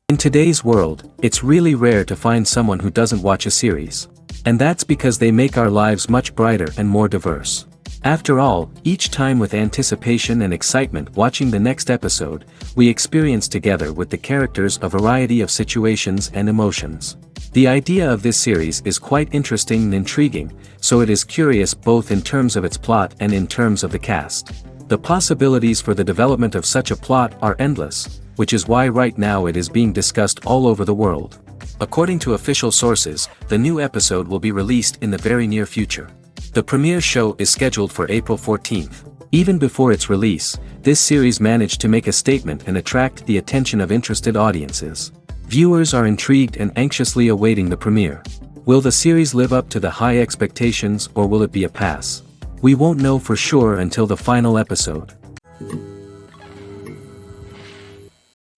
In today's world, it's really rare to find someone who doesn't watch a series. And that's because they make our lives much brighter and more diverse. After all, each time with anticipation and excitement watching the next episode, we experience together with the characters a variety of situations and emotions. The idea of this series is quite interesting and intriguing, so it is curious both in terms of its plot and in terms of the cast. The possibilities for the development of such a plot are endless, which is why right now it is being discussed all over the world. According to official sources, the new episode will be released in the very near future. The premiere show is scheduled for April 14th. Even before its release, this series managed to make a statement and attract the attention of interested audiences. Viewers are intrigued and anxiously awaiting the premiere. Will the series live up to the high expectations or will it be a pass? We won't know for sure until the final episode.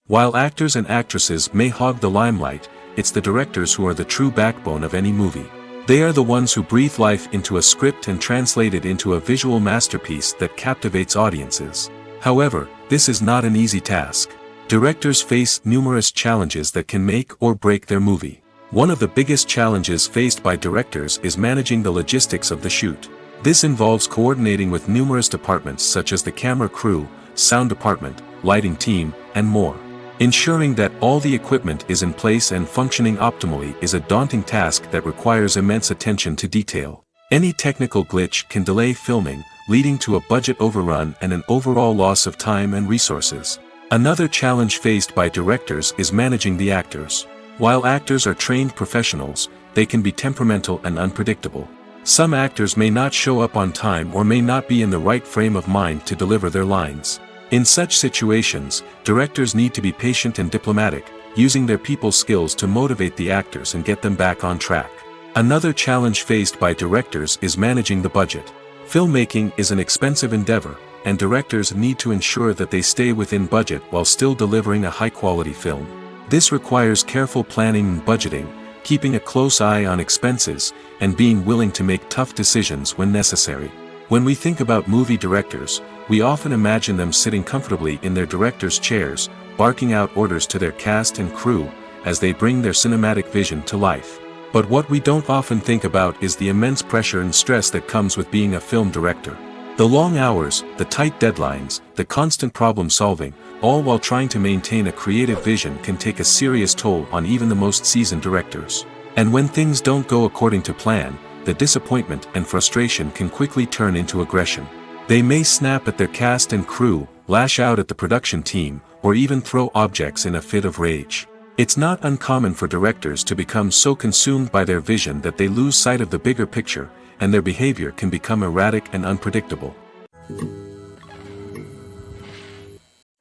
While actors and actresses may hog the limelight, it's the directors who are the true backbone of any movie. They are the ones who breathe life into a script and translate it into a visual masterpiece that captivates audiences. However, this is not an easy task. Directors face numerous challenges that can make or break their movie. One of the biggest challenges faced by directors is managing the logistics of the shoot. This involves coordinating with numerous departments such as the camera crew, sound department, lighting team, and more. Ensuring that all the equipment is in place and functioning optimally is a daunting task that requires immense attention to detail. Any technical glitch can delay filming, leading to a budget overrun and an overall loss of time and resources. Another challenge faced by directors is managing the actors. While actors are trained professionals, they can be temperamental and unpredictable. Some actors may not show up on time or may not be in the right frame of mind to deliver their lines. In such situations, directors need to be patient and diplomatic, using their people skills to motivate the actors and get them back on track. Another challenge faced by directors is managing the budget. Filmmaking is an expensive endeavor, and directors need to ensure that they stay within budget while still delivering a high-quality film. This requires careful planning and budgeting, keeping a close eye on expenses, and being willing to make tough decisions when necessary. When we think about movie directors, we often imagine them sitting comfortably in their director's chairs, barking out orders to their cast and crew, as they bring their cinematic vision to life. But what we don't often think about is the immense pressure and stress that comes with being a film director. The long hours, the tight deadlines, the constant problem solving, all while trying to maintain a creative vision can take a serious toll on even the most seasoned directors. And when things don't go according to plan, the disappointment and frustration can quickly turn into aggression. They may snap at their cast and crew, lash out at the production team, or even throw objects in a fit of rage. It's not uncommon for directors to become so consumed by their vision that they lose sight of the bigger picture, and their behavior can become erratic and unpredictable.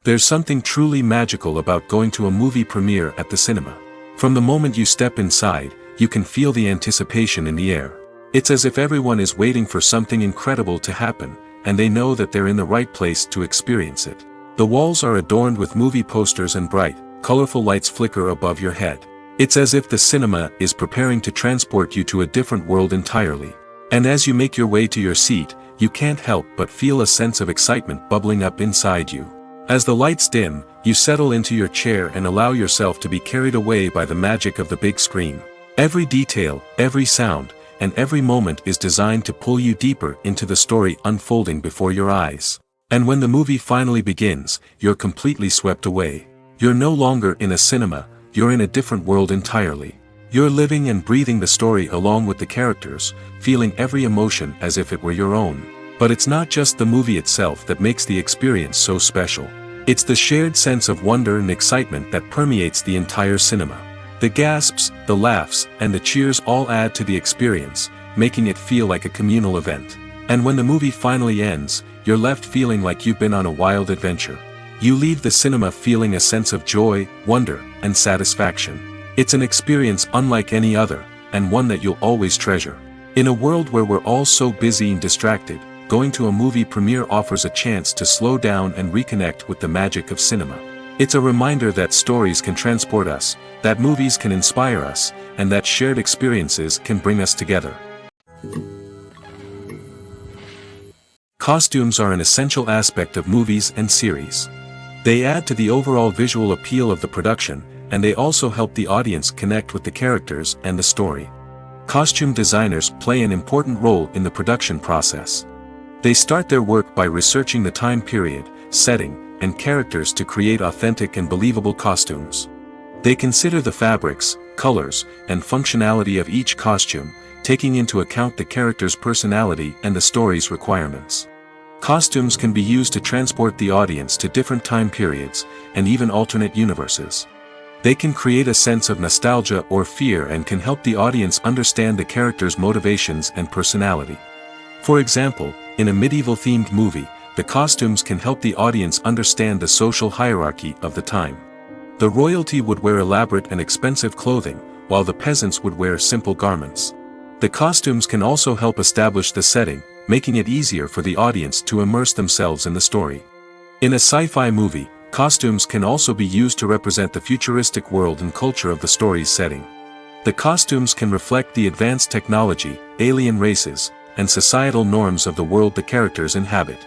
There's something truly magical about going to a movie premiere at the cinema. From the moment you step inside, you can feel the anticipation in the air. It's as if everyone is waiting for something incredible to happen, and they know that they're in the right place to experience it. The walls are adorned with movie posters and bright, colorful lights flicker above your head. It's as if the cinema is preparing to transport you to a different world entirely. And as you make your way to your seat, you can't help but feel a sense of excitement bubbling up inside you. As the lights dim, you settle into your chair and allow yourself to be carried away by the magic of the big screen. Every detail, every sound, and every moment is designed to pull you deeper into the story unfolding before your eyes. And when the movie finally begins, you're completely swept away. You're no longer in a cinema, you're in a different world entirely. You're living and breathing the story along with the characters, feeling every emotion as if it were your own. But it's not just the movie itself that makes the experience so special. It's the shared sense of wonder and excitement that permeates the entire cinema. The gasps, the laughs, and the cheers all add to the experience, making it feel like a communal event. And when the movie finally ends, you're left feeling like you've been on a wild adventure. You leave the cinema feeling a sense of joy, wonder, and satisfaction. It's an experience unlike any other, and one that you'll always treasure. In a world where we're all so busy and distracted, going to a movie premiere offers a chance to slow down and reconnect with the magic of cinema. It's a reminder that stories can transport us, that movies can inspire us, and that shared experiences can bring us together. Costumes are an essential aspect of movies and series. They add to the overall visual appeal of the production, and they also help the audience connect with the characters and the story. Costume designers play an important role in the production process. They start their work by researching the time period, setting, and characters to create authentic and believable costumes. They consider the fabrics, colors, and functionality of each costume, taking into account the character's personality and the story's requirements. Costumes can be used to transport the audience to different time periods, and even alternate universes. They can create a sense of nostalgia or fear and can help the audience understand the character's motivations and personality. For example, in a medieval-themed movie, the costumes can help the audience understand the social hierarchy of the time. The royalty would wear elaborate and expensive clothing, while the peasants would wear simple garments. The costumes can also help establish the setting, making it easier for the audience to immerse themselves in the story. In a sci-fi movie, costumes can also be used to represent the futuristic world and culture of the story's setting. The costumes can reflect the advanced technology, alien races, and societal norms of the world the characters inhabit.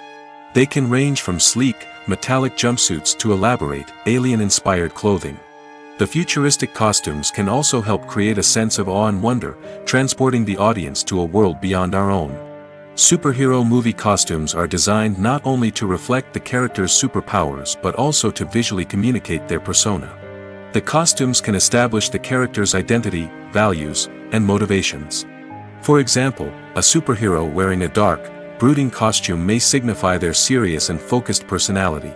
They can range from sleek, metallic jumpsuits to elaborate, alien-inspired clothing. The futuristic costumes can also help create a sense of awe and wonder, transporting the audience to a world beyond our own. Superhero movie costumes are designed not only to reflect the character's superpowers but also to visually communicate their persona. The costumes can establish the character's identity, values, and motivations. For example, a superhero wearing a dark, brooding costume may signify their serious and focused personality.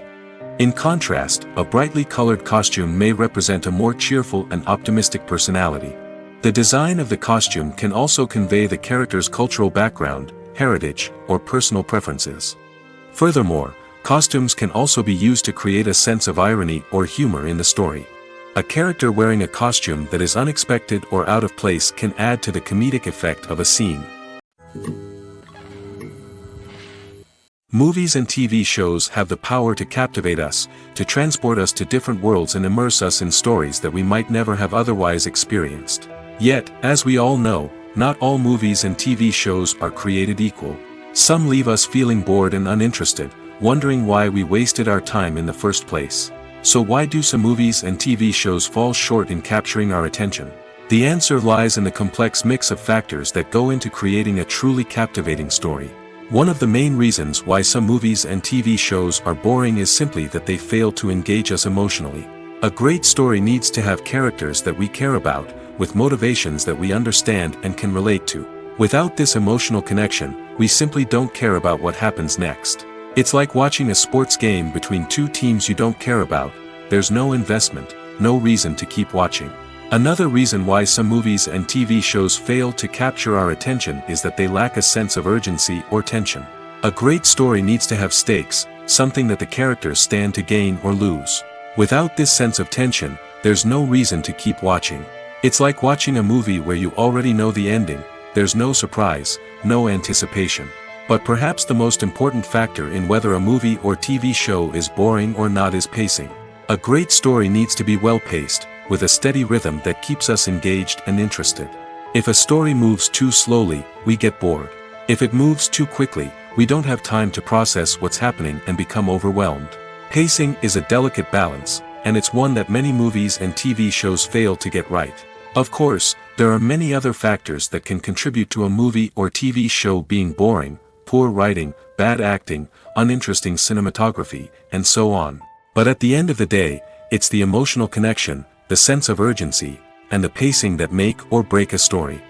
In contrast, a brightly colored costume may represent a more cheerful and optimistic personality. The design of the costume can also convey the character's cultural background, heritage, or personal preferences. Furthermore, costumes can also be used to create a sense of irony or humor in the story. A character wearing a costume that is unexpected or out of place can add to the comedic effect of a scene. Movies and TV shows have the power to captivate us, to transport us to different worlds and immerse us in stories that we might never have otherwise experienced. Yet, as we all know, not all movies and TV shows are created equal. Some leave us feeling bored and uninterested, wondering why we wasted our time in the first place. So why do some movies and TV shows fall short in capturing our attention? The answer lies in the complex mix of factors that go into creating a truly captivating story. One of the main reasons why some movies and TV shows are boring is simply that they fail to engage us emotionally. A great story needs to have characters that we care about, with motivations that we understand and can relate to. Without this emotional connection, we simply don't care about what happens next. It's like watching a sports game between two teams you don't care about. There's no investment, no reason to keep watching. Another reason why some movies and TV shows fail to capture our attention is that they lack a sense of urgency or tension. A great story needs to have stakes, something that the characters stand to gain or lose. Without this sense of tension, there's no reason to keep watching. It's like watching a movie where you already know the ending. There's no surprise, no anticipation. But perhaps the most important factor in whether a movie or TV show is boring or not is pacing. A great story needs to be well-paced, with a steady rhythm that keeps us engaged and interested. If a story moves too slowly, we get bored. If it moves too quickly, we don't have time to process what's happening and become overwhelmed. Pacing is a delicate balance, and it's one that many movies and TV shows fail to get right. Of course, there are many other factors that can contribute to a movie or TV show being boring: poor writing, bad acting, uninteresting cinematography, and so on. But at the end of the day, It's the emotional connection, the sense of urgency, and the pacing that make or break a story.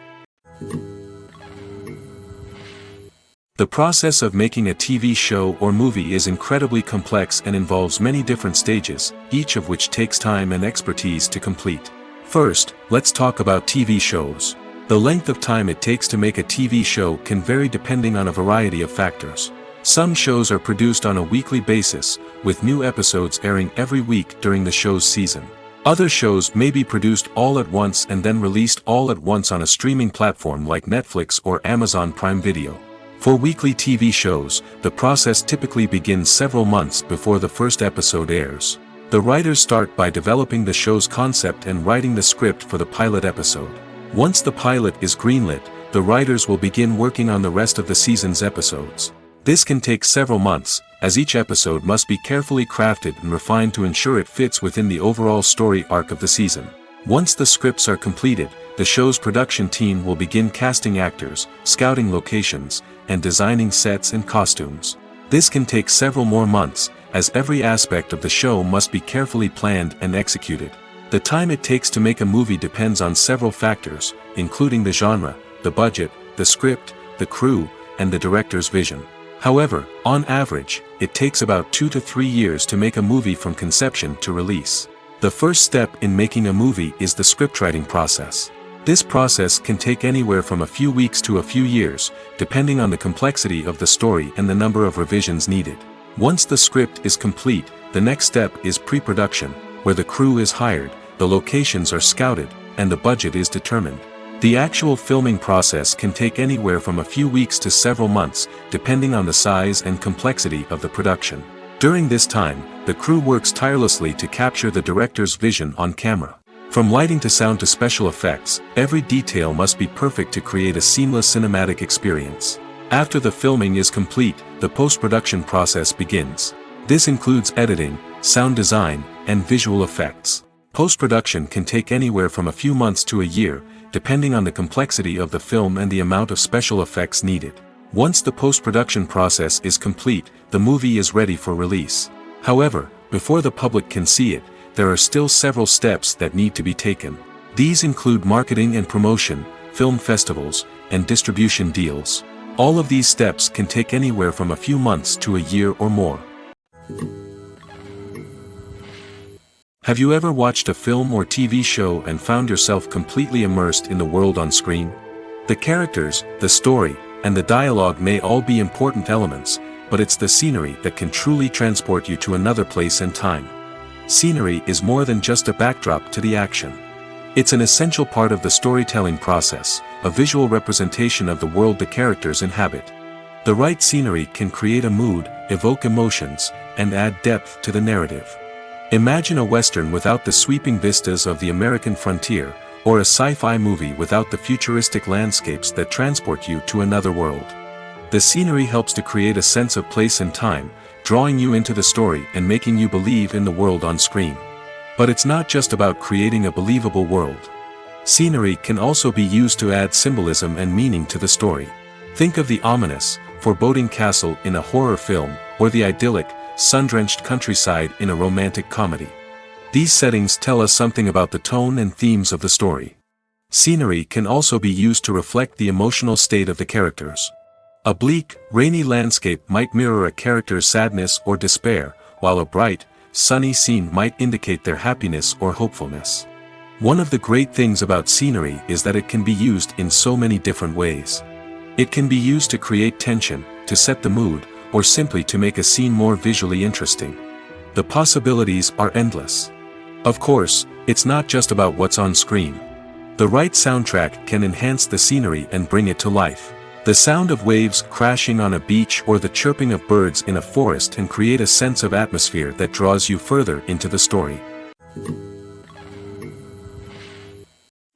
The process of making a TV show or movie is incredibly complex and involves many different stages, each of which takes time and expertise to complete. First, let's talk about TV shows. The length of time it takes to make a TV show can vary depending on a variety of factors. Some shows are produced on a weekly basis, with new episodes airing every week during the show's season. Other shows may be produced all at once and then released all at once on a streaming platform like Netflix or Amazon Prime Video. For weekly TV shows, the process typically begins several months before the first episode airs. The writers start by developing the show's concept and writing the script for the pilot episode. Once the pilot is greenlit, the writers will begin working on the rest of the season's episodes. This can take several months, as each episode must be carefully crafted and refined to ensure it fits within the overall story arc of the season. Once the scripts are completed, the show's production team will begin casting actors, scouting locations, and designing sets and costumes. This can take several more months, as every aspect of the show must be carefully planned and executed. The time it takes to make a movie depends on several factors, including the genre, the budget, the script, the crew, and the director's vision. However, on average, it takes about 2 to 3 years to make a movie from conception to release. The first step in making a movie is the scriptwriting process. This process can take anywhere from a few weeks to a few years, depending on the complexity of the story and the number of revisions needed. Once the script is complete, the next step is pre-production, where the crew is hired, the locations are scouted, and the budget is determined. The actual filming process can take anywhere from a few weeks to several months, depending on the size and complexity of the production. During this time, the crew works tirelessly to capture the director's vision on camera. From lighting to sound to special effects, every detail must be perfect to create a seamless cinematic experience. After the filming is complete, the post-production process begins. This includes editing, sound design, and visual effects. Post-production can take anywhere from a few months to a year, depending on the complexity of the film and the amount of special effects needed. Once the post-production process is complete, the movie is ready for release. However, before the public can see it, there are still several steps that need to be taken. These include marketing and promotion, film festivals, and distribution deals. All of these steps can take anywhere from a few months to a year or more. Have you ever watched a film or TV show and found yourself completely immersed in the world on screen? The characters, the story, and the dialogue may all be important elements, but it's the scenery that can truly transport you to another place and time. Scenery is more than just a backdrop to the action. It's an essential part of the storytelling process, a visual representation of the world the characters inhabit. The right scenery can create a mood, evoke emotions, and add depth to the narrative. Imagine a Western without the sweeping vistas of the American frontier, or a sci-fi movie without the futuristic landscapes that transport you to another world. The scenery helps to create a sense of place and time, drawing you into the story and making you believe in the world on screen. But it's not just about creating a believable world. Scenery can also be used to add symbolism and meaning to the story. Think of the ominous, foreboding castle in a horror film, or the idyllic, sun-drenched countryside in a romantic comedy. These settings tell us something about the tone and themes of the story. Scenery can also be used to reflect the emotional state of the characters. A bleak, rainy landscape might mirror a character's sadness or despair, while a bright, sunny scene might indicate their happiness or hopefulness. One of the great things about scenery is that it can be used in so many different ways. It can be used to create tension, to set the mood, or simply to make a scene more visually interesting. The possibilities are endless. Of course, it's not just about what's on screen. The right soundtrack can enhance the scenery and bring it to life. The sound of waves crashing on a beach or the chirping of birds in a forest can create a sense of atmosphere that draws you further into the story.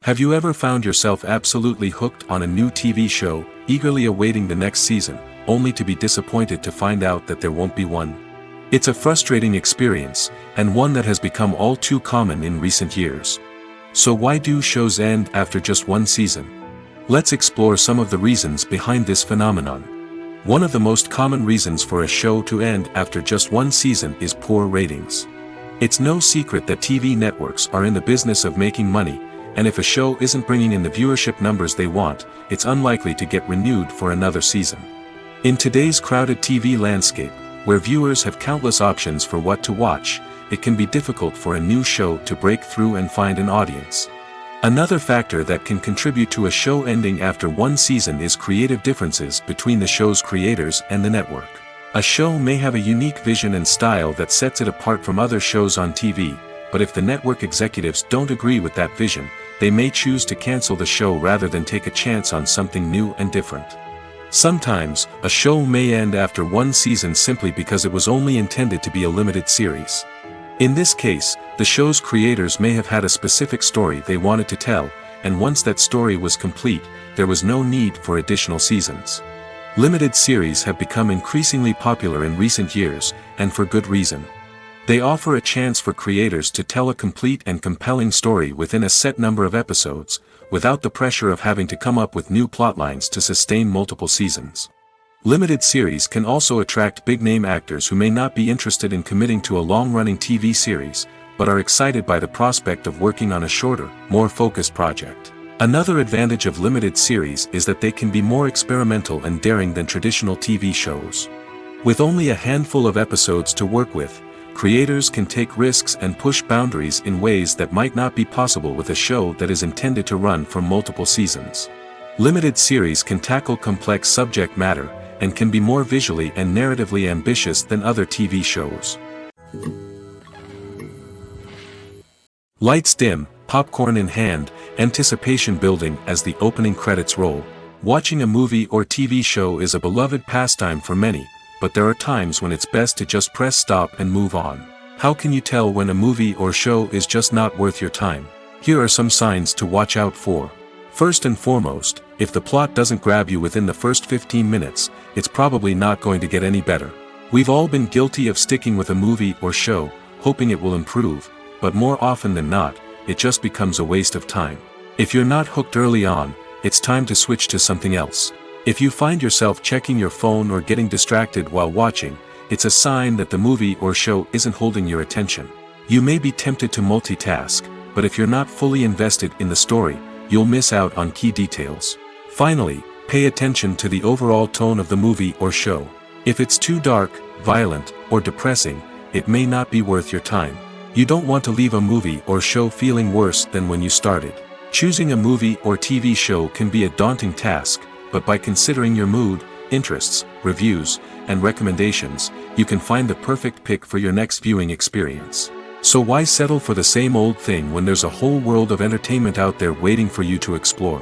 Have you ever found yourself absolutely hooked on a new TV show, eagerly awaiting the next season, only to be disappointed to find out that there won't be one? It's a frustrating experience, and one that has become all too common in recent years. So why do shows end after just one season? Let's explore some of the reasons behind this phenomenon. One of the most common reasons for a show to end after just one season is poor ratings. It's no secret that TV networks are in the business of making money, and if a show isn't bringing in the viewership numbers they want, it's unlikely to get renewed for another season. In today's crowded TV landscape, where viewers have countless options for what to watch, it can be difficult for a new show to break through and find an audience. Another factor that can contribute to a show ending after one season is creative differences between the show's creators and the network. A show may have a unique vision and style that sets it apart from other shows on TV, but if the network executives don't agree with that vision, they may choose to cancel the show rather than take a chance on something new and different. Sometimes, a show may end after one season simply because it was only intended to be a limited series. In this case, the show's creators may have had a specific story they wanted to tell, and once that story was complete, there was no need for additional seasons. Limited series have become increasingly popular in recent years, and for good reason. They offer a chance for creators to tell a complete and compelling story within a set number of episodes, without the pressure of having to come up with new plotlines to sustain multiple seasons. Limited series can also attract big-name actors who may not be interested in committing to a long-running TV series, but are excited by the prospect of working on a shorter, more focused project. Another advantage of limited series is that they can be more experimental and daring than traditional TV shows. With only a handful of episodes to work with, creators can take risks and push boundaries in ways that might not be possible with a show that is intended to run for multiple seasons. Limited series can tackle complex subject matter, and can be more visually and narratively ambitious than other TV shows. Lights dim, popcorn in hand, anticipation building as the opening credits roll. Watching a movie or TV show is a beloved pastime for many, but there are times when it's best to just press stop and move on. How can you tell when a movie or show is just not worth your time? Here are some signs to watch out for. First and foremost, if the plot doesn't grab you within the first 15 minutes, it's probably not going to get any better. We've all been guilty of sticking with a movie or show, hoping it will improve, but more often than not, it just becomes a waste of time. If you're not hooked early on, it's time to switch to something else. If you find yourself checking your phone or getting distracted while watching, it's a sign that the movie or show isn't holding your attention. You may be tempted to multitask, but if you're not fully invested in the story, you'll miss out on key details. Finally, pay attention to the overall tone of the movie or show. If it's too dark, violent, or depressing, it may not be worth your time. You don't want to leave a movie or show feeling worse than when you started. Choosing a movie or TV show can be a daunting task, but by considering your mood, interests, reviews, and recommendations, you can find the perfect pick for your next viewing experience. So why settle for the same old thing when there's a whole world of entertainment out there waiting for you to explore?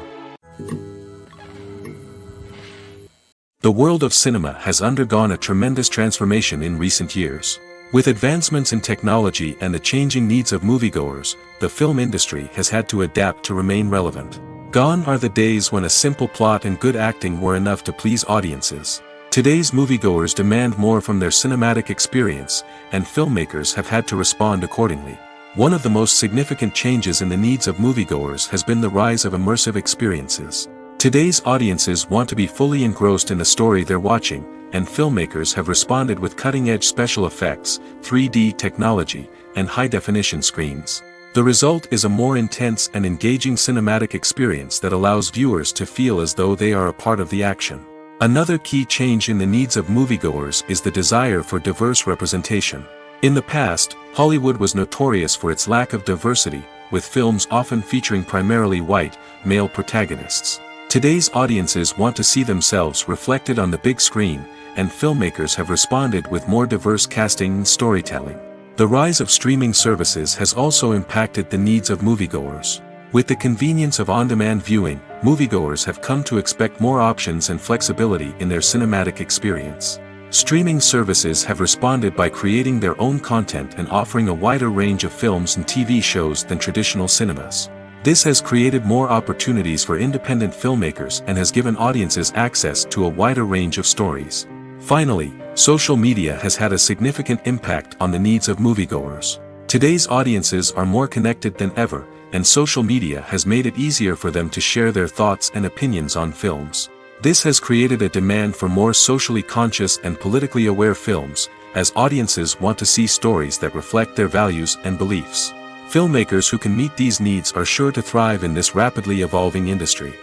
The world of cinema has undergone a tremendous transformation in recent years. With advancements in technology and the changing needs of moviegoers, the film industry has had to adapt to remain relevant. Gone are the days when a simple plot and good acting were enough to please audiences. Today's moviegoers demand more from their cinematic experience, and filmmakers have had to respond accordingly. One of the most significant changes in the needs of moviegoers has been the rise of immersive experiences. Today's audiences want to be fully engrossed in the story they're watching, and filmmakers have responded with cutting-edge special effects, 3D technology, and high-definition screens. The result is a more intense and engaging cinematic experience that allows viewers to feel as though they are a part of the action. Another key change in the needs of moviegoers is the desire for diverse representation. In the past, Hollywood was notorious for its lack of diversity, with films often featuring primarily white, male protagonists. Today's audiences want to see themselves reflected on the big screen, and filmmakers have responded with more diverse casting and storytelling. The rise of streaming services has also impacted the needs of moviegoers. With the convenience of on-demand viewing, moviegoers have come to expect more options and flexibility in their cinematic experience. Streaming services have responded by creating their own content and offering a wider range of films and TV shows than traditional cinemas. This has created more opportunities for independent filmmakers and has given audiences access to a wider range of stories. Finally, social media has had a significant impact on the needs of moviegoers. Today's audiences are more connected than ever, and social media has made it easier for them to share their thoughts and opinions on films. This has created a demand for more socially conscious and politically aware films, as audiences want to see stories that reflect their values and beliefs. Filmmakers who can meet these needs are sure to thrive in this rapidly evolving industry.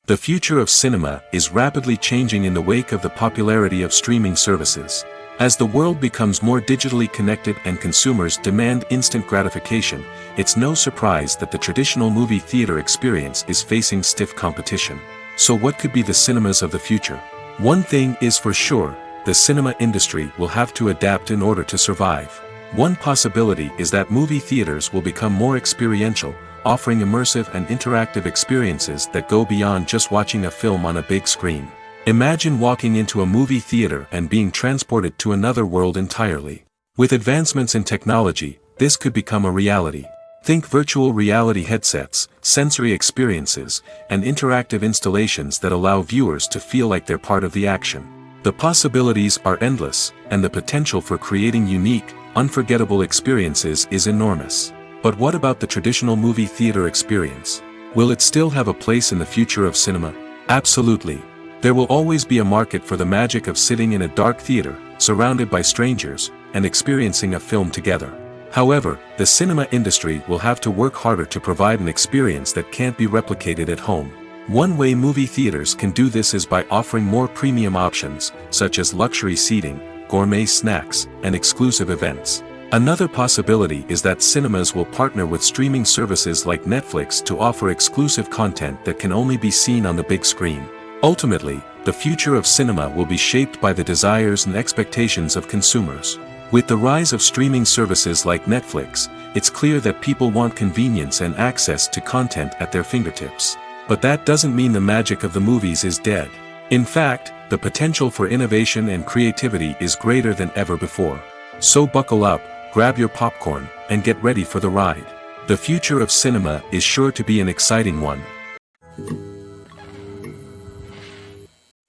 The future of cinema is rapidly changing in the wake of the popularity of streaming services. As the world becomes more digitally connected and consumers demand instant gratification, it's no surprise that the traditional movie theater experience is facing stiff competition. So what could be the cinemas of the future? One thing is for sure, the cinema industry will have to adapt in order to survive. One possibility is that movie theaters will become more experiential, offering immersive and interactive experiences that go beyond just watching a film on a big screen. Imagine walking into a movie theater and being transported to another world entirely. With advancements in technology, this could become a reality. Think virtual reality headsets, sensory experiences, and interactive installations that allow viewers to feel like they're part of the action. The possibilities are endless, and the potential for creating unique, unforgettable experiences is enormous. But what about the traditional movie theater experience? Will it still have a place in the future of cinema? Absolutely. There will always be a market for the magic of sitting in a dark theater, surrounded by strangers, and experiencing a film together. However, the cinema industry will have to work harder to provide an experience that can't be replicated at home. One way movie theaters can do this is by offering more premium options, such as luxury seating, gourmet snacks, and exclusive events. Another possibility is that cinemas will partner with streaming services like Netflix to offer exclusive content that can only be seen on the big screen. Ultimately, the future of cinema will be shaped by the desires and expectations of consumers. With the rise of streaming services like Netflix, it's clear that people want convenience and access to content at their fingertips. But that doesn't mean the magic of the movies is dead. In fact, the potential for innovation and creativity is greater than ever before. So buckle up, grab your popcorn, and get ready for the ride. The future of cinema is sure to be an exciting one.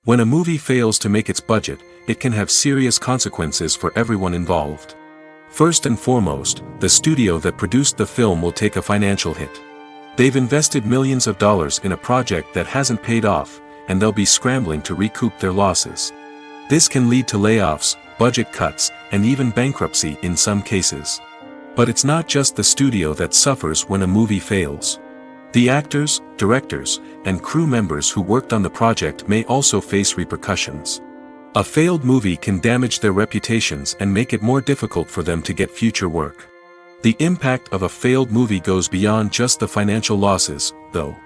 When a movie fails to make its budget, it can have serious consequences for everyone involved. First and foremost, the studio that produced the film will take a financial hit. They've invested millions of dollars in a project that hasn't paid off, and they'll be scrambling to recoup their losses. This can lead to layoffs, budget cuts, and even bankruptcy in some cases. But it's not just the studio that suffers when a movie fails. The actors, directors, and crew members who worked on the project may also face repercussions. A failed movie can damage their reputations and make it more difficult for them to get future work. The impact of a failed movie goes beyond just the financial losses, though.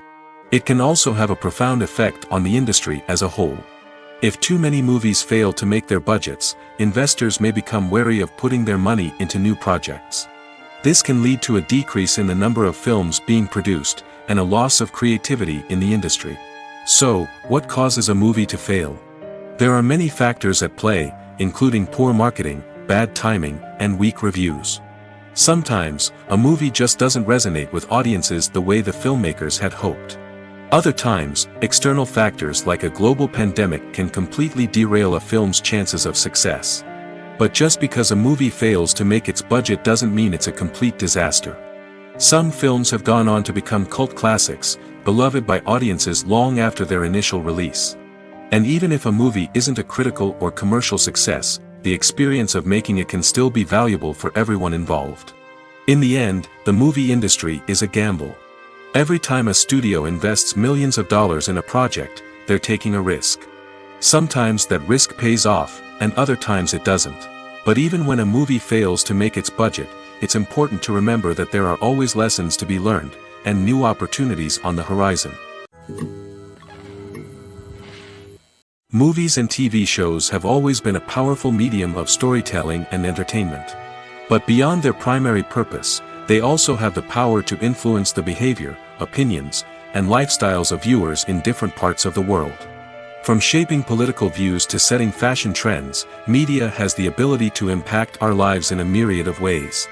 It can also have a profound effect on the industry as a whole. If too many movies fail to make their budgets, investors may become wary of putting their money into new projects. This can lead to a decrease in the number of films being produced, and a loss of creativity in the industry. So, what causes a movie to fail? There are many factors at play, including poor marketing, bad timing, and weak reviews. Sometimes, a movie just doesn't resonate with audiences the way the filmmakers had hoped. Other times, external factors like a global pandemic can completely derail a film's chances of success. But just because a movie fails to make its budget doesn't mean it's a complete disaster. Some films have gone on to become cult classics, beloved by audiences long after their initial release. And even if a movie isn't a critical or commercial success, the experience of making it can still be valuable for everyone involved. In the end, the movie industry is a gamble. Every time a studio invests millions of dollars in a project, they're taking a risk. Sometimes that risk pays off, and other times it doesn't. But even when a movie fails to make its budget, it's important to remember that there are always lessons to be learned, and new opportunities on the horizon. Movies and TV shows have always been a powerful medium of storytelling and entertainment. But beyond their primary purpose, they also have the power to influence the behavior, opinions, and lifestyles of viewers in different parts of the world. From shaping political views to setting fashion trends, media has the ability to impact our lives in a myriad of ways.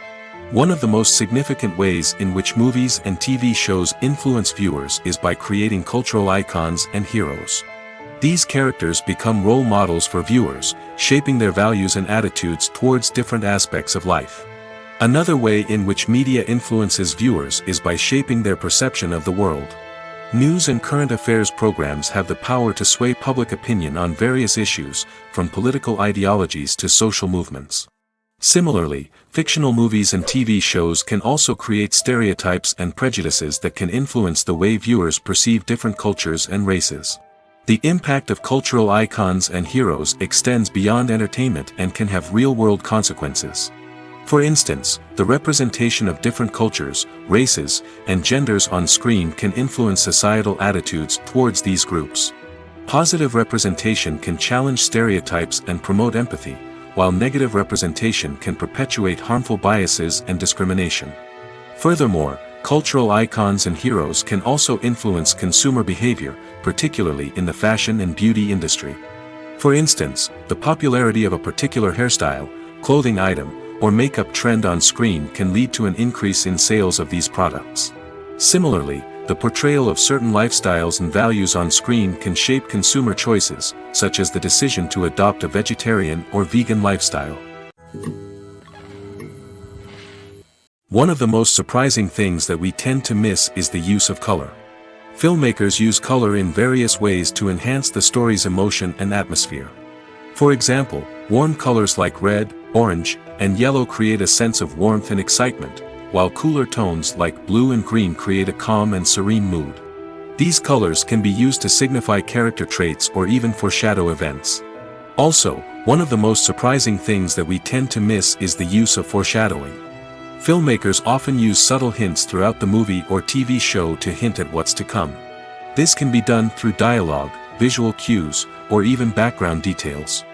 One of the most significant ways in which movies and TV shows influence viewers is by creating cultural icons and heroes. These characters become role models for viewers, shaping their values and attitudes towards different aspects of life. Another way in which media influences viewers is by shaping their perception of the world. News and current affairs programs have the power to sway public opinion on various issues, from political ideologies to social movements. Similarly, fictional movies and TV shows can also create stereotypes and prejudices that can influence the way viewers perceive different cultures and races. The impact of cultural icons and heroes extends beyond entertainment and can have real-world consequences. For instance, the representation of different cultures, races, and genders on screen can influence societal attitudes towards these groups. Positive representation can challenge stereotypes and promote empathy, while negative representation can perpetuate harmful biases and discrimination. Furthermore, cultural icons and heroes can also influence consumer behavior, particularly in the fashion and beauty industry. For instance, the popularity of a particular hairstyle, clothing item, or makeup trend on screen can lead to an increase in sales of these products. Similarly, the portrayal of certain lifestyles and values on screen can shape consumer choices, such as the decision to adopt a vegetarian or vegan lifestyle. One of the most surprising things that we tend to miss is the use of color. Filmmakers use color in various ways to enhance the story's emotion and atmosphere. For example, warm colors like red, orange, and yellow create a sense of warmth and excitement, while cooler tones like blue and green create a calm and serene mood. These colors can be used to signify character traits or even foreshadow events. Also, one of the most surprising things that we tend to miss is the use of foreshadowing. Filmmakers often use subtle hints throughout the movie or TV show to hint at what's to come. This can be done through dialogue, visual cues, or even background details.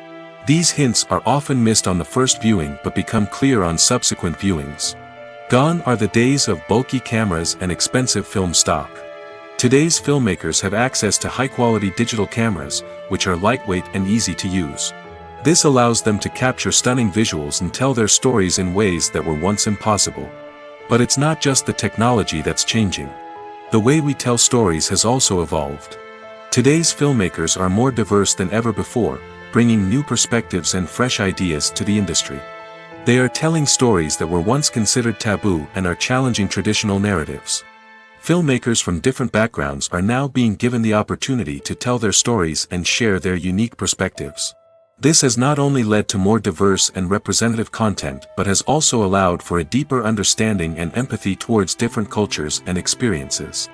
These hints are often missed on the first viewing but become clear on subsequent viewings. Gone are the days of bulky cameras and expensive film stock. Today's filmmakers have access to high-quality digital cameras, which are lightweight and easy to use. This allows them to capture stunning visuals and tell their stories in ways that were once impossible. But it's not just the technology that's changing. The way we tell stories has also evolved. Today's filmmakers are more diverse than ever before, bringing new perspectives and fresh ideas to the industry. They are telling stories that were once considered taboo and are challenging traditional narratives. Filmmakers from different backgrounds are now being given the opportunity to tell their stories and share their unique perspectives. This has not only led to more diverse and representative content but has also allowed for a deeper understanding and empathy towards different cultures and experiences.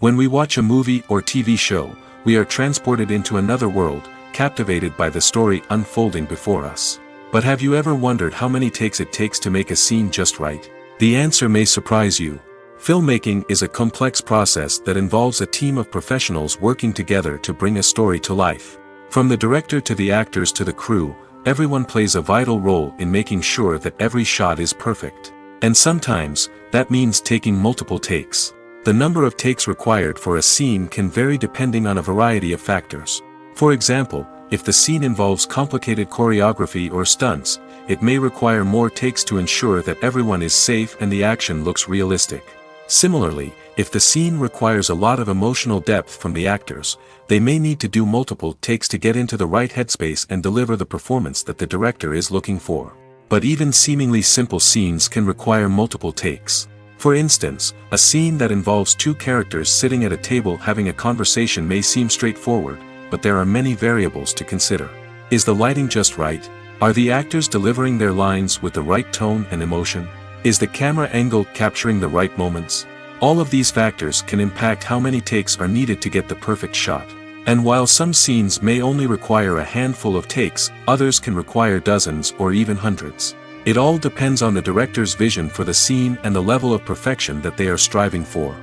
When we watch a movie or TV show, we are transported into another world, captivated by the story unfolding before us. But have you ever wondered how many takes it takes to make a scene just right? The answer may surprise you. Filmmaking is a complex process that involves a team of professionals working together to bring a story to life. From the director to the actors to the crew, everyone plays a vital role in making sure that every shot is perfect. And sometimes, that means taking multiple takes. The number of takes required for a scene can vary depending on a variety of factors. For example, if the scene involves complicated choreography or stunts, it may require more takes to ensure that everyone is safe and the action looks realistic. Similarly, if the scene requires a lot of emotional depth from the actors, they may need to do multiple takes to get into the right headspace and deliver the performance that the director is looking for. But even seemingly simple scenes can require multiple takes. For instance, a scene that involves two characters sitting at a table having a conversation may seem straightforward, but there are many variables to consider. Is the lighting just right? Are the actors delivering their lines with the right tone and emotion? Is the camera angle capturing the right moments? All of these factors can impact how many takes are needed to get the perfect shot. And while some scenes may only require a handful of takes, others can require dozens or even hundreds. It all depends on the director's vision for the scene and the level of perfection that they are striving for.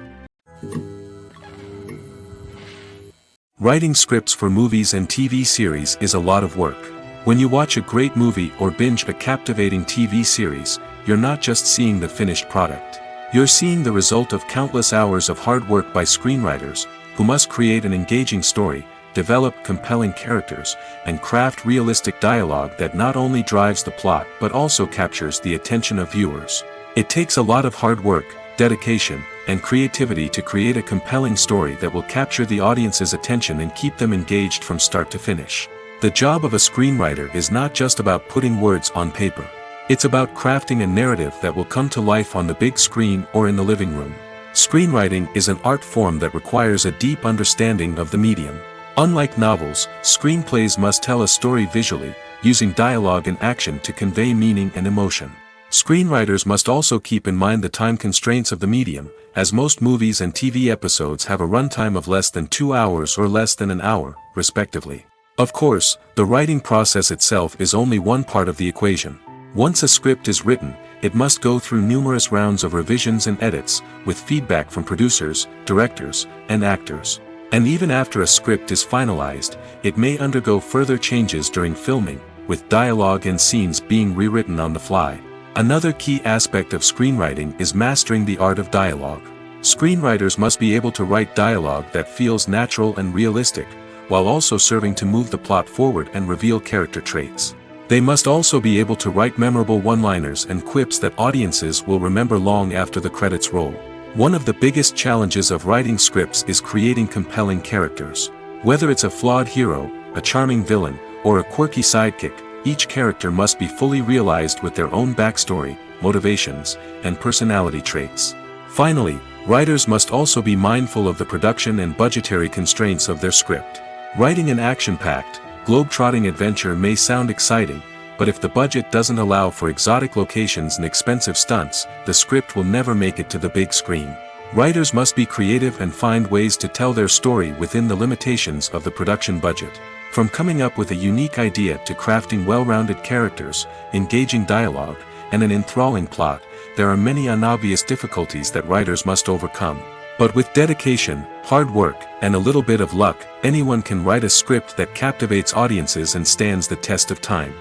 Writing scripts for movies and TV series is a lot of work. When you watch a great movie or binge a captivating TV series, you're not just seeing the finished product. You're seeing the result of countless hours of hard work by screenwriters, who must create an engaging story, develop compelling characters, and craft realistic dialogue that not only drives the plot but also captures the attention of viewers. It takes a lot of hard work, dedication, and creativity to create a compelling story that will capture the audience's attention and keep them engaged from start to finish. The job of a screenwriter is not just about putting words on paper. It's about crafting a narrative that will come to life on the big screen or in the living room. Screenwriting is an art form that requires a deep understanding of the medium. Unlike novels, screenplays must tell a story visually, using dialogue and action to convey meaning and emotion. Screenwriters must also keep in mind the time constraints of the medium, as most movies and TV episodes have a runtime of less than 2 hours or less than an hour, respectively. Of course, the writing process itself is only one part of the equation. Once a script is written, it must go through numerous rounds of revisions and edits, with feedback from producers, directors, and actors. And even after a script is finalized, it may undergo further changes during filming, with dialogue and scenes being rewritten on the fly. Another key aspect of screenwriting is mastering the art of dialogue. Screenwriters must be able to write dialogue that feels natural and realistic, while also serving to move the plot forward and reveal character traits. They must also be able to write memorable one-liners and quips that audiences will remember long after the credits roll. One of the biggest challenges of writing scripts is creating compelling characters. Whether it's a flawed hero, a charming villain, or a quirky sidekick, each character must be fully realized with their own backstory, motivations, and personality traits. Finally, writers must also be mindful of the production and budgetary constraints of their script. Writing an action-packed, globe-trotting adventure may sound exciting, but if the budget doesn't allow for exotic locations and expensive stunts, the script will never make it to the big screen. Writers must be creative and find ways to tell their story within the limitations of the production budget. From coming up with a unique idea to crafting well-rounded characters, engaging dialogue, and an enthralling plot, there are many unobvious difficulties that writers must overcome. But with dedication, hard work, and a little bit of luck, anyone can write a script that captivates audiences and stands the test of time.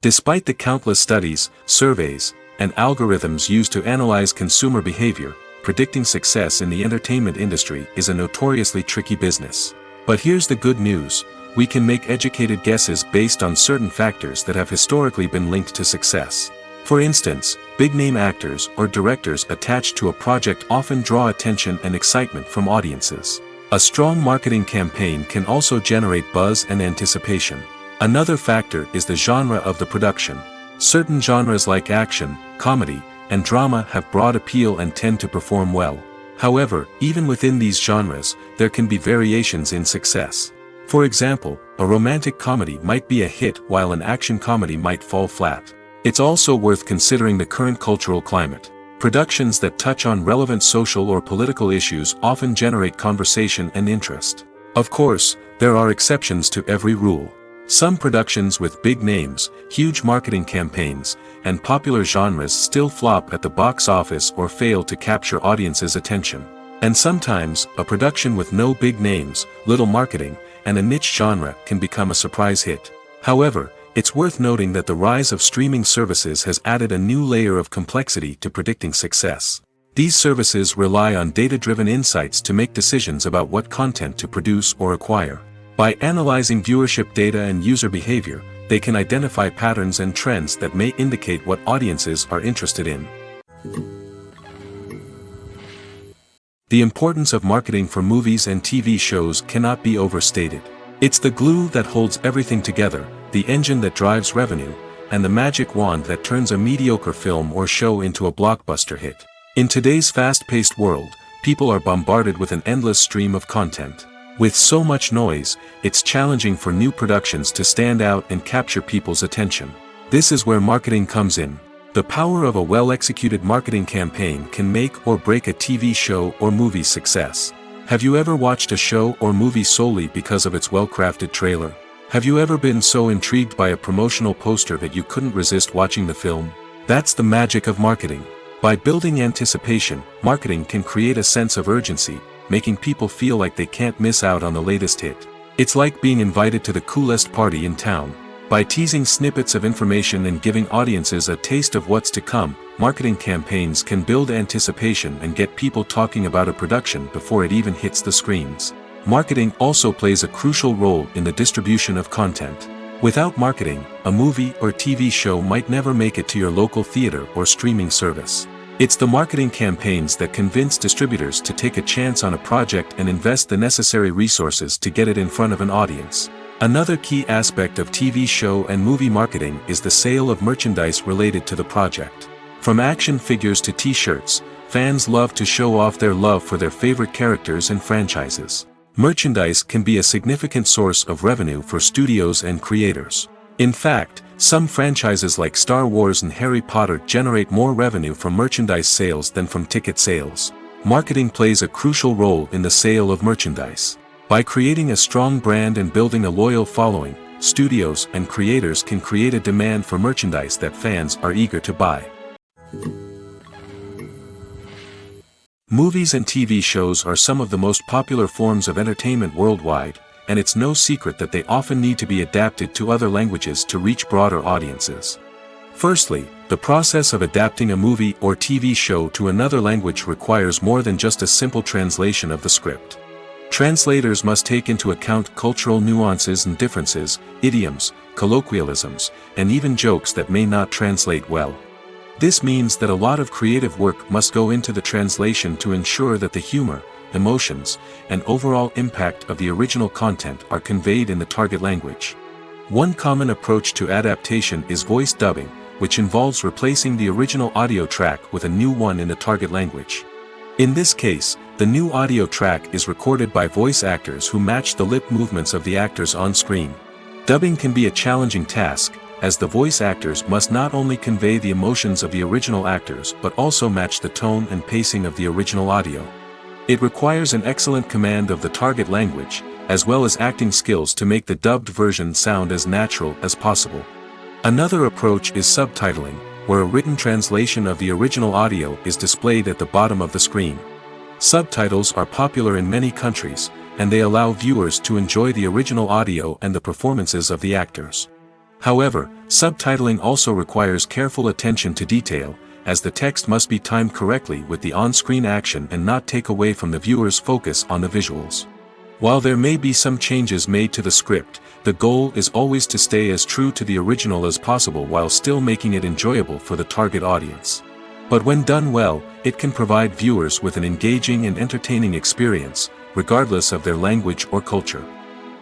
Despite the countless studies, surveys, and algorithms used to analyze consumer behavior, predicting success in the entertainment industry is a notoriously tricky business. But here's the good news: we can make educated guesses based on certain factors that have historically been linked to success. For instance, big-name actors or directors attached to a project often draw attention and excitement from audiences. A strong marketing campaign can also generate buzz and anticipation. Another factor is the genre of the production. Certain genres like action, comedy, and drama have broad appeal and tend to perform well. However, even within these genres, there can be variations in success. For example, a romantic comedy might be a hit while an action comedy might fall flat. It's also worth considering the current cultural climate. Productions that touch on relevant social or political issues often generate conversation and interest. Of course, there are exceptions to every rule. Some productions with big names, huge marketing campaigns, and popular genres still flop at the box office or fail to capture audiences' attention. And sometimes, a production with no big names, little marketing, and a niche genre can become a surprise hit. However, it's worth noting that the rise of streaming services has added a new layer of complexity to predicting success. These services rely on data-driven insights to make decisions about what content to produce or acquire. By analyzing viewership data and user behavior, they can identify patterns and trends that may indicate what audiences are interested in. The importance of marketing for movies and TV shows cannot be overstated. It's the glue that holds everything together, the engine that drives revenue, and the magic wand that turns a mediocre film or show into a blockbuster hit. In today's fast-paced world, people are bombarded with an endless stream of content. With so much noise, it's challenging for new productions to stand out and capture people's attention. This is where marketing comes in. The power of a well-executed marketing campaign can make or break a TV show or movie's success. Have you ever watched a show or movie solely because of its well-crafted trailer? Have you ever been so intrigued by a promotional poster that you couldn't resist watching the film? That's the magic of marketing. By building anticipation, marketing can create a sense of urgency, making people feel like they can't miss out on the latest hit. It's like being invited to the coolest party in town. By teasing snippets of information and giving audiences a taste of what's to come, marketing campaigns can build anticipation and get people talking about a production before it even hits the screens. Marketing also plays a crucial role in the distribution of content. Without marketing, a movie or TV show might never make it to your local theater or streaming service. It's the marketing campaigns that convince distributors to take a chance on a project and invest the necessary resources to get it in front of an audience. Another key aspect of TV show and movie marketing is the sale of merchandise related to the project. From action figures to t-shirts, fans love to show off their love for their favorite characters and franchises. Merchandise can be a significant source of revenue for studios and creators. In fact, some franchises like Star Wars and Harry Potter generate more revenue from merchandise sales than from ticket sales. Marketing plays a crucial role in the sale of merchandise. By creating a strong brand and building a loyal following, studios and creators can create a demand for merchandise that fans are eager to buy. Movies and TV shows are some of the most popular forms of entertainment worldwide, and it's no secret that they often need to be adapted to other languages to reach broader audiences. Firstly, the process of adapting a movie or TV show to another language requires more than just a simple translation of the script. Translators must take into account cultural nuances and differences, idioms, colloquialisms, and even jokes that may not translate well. This means that a lot of creative work must go into the translation to ensure that the humor, emotions, and overall impact of the original content are conveyed in the target language. One common approach to adaptation is voice dubbing, which involves replacing the original audio track with a new one in the target language. In this case, the new audio track is recorded by voice actors who match the lip movements of the actors on screen. Dubbing can be a challenging task, as the voice actors must not only convey the emotions of the original actors but also match the tone and pacing of the original audio. It requires an excellent command of the target language, as well as acting skills to make the dubbed version sound as natural as possible. Another approach is subtitling, where a written translation of the original audio is displayed at the bottom of the screen. Subtitles are popular in many countries, and they allow viewers to enjoy the original audio and the performances of the actors. However, subtitling also requires careful attention to detail, as the text must be timed correctly with the on-screen action and not take away from the viewer's focus on the visuals. While there may be some changes made to the script, the goal is always to stay as true to the original as possible while still making it enjoyable for the target audience. But when done well, it can provide viewers with an engaging and entertaining experience, regardless of their language or culture.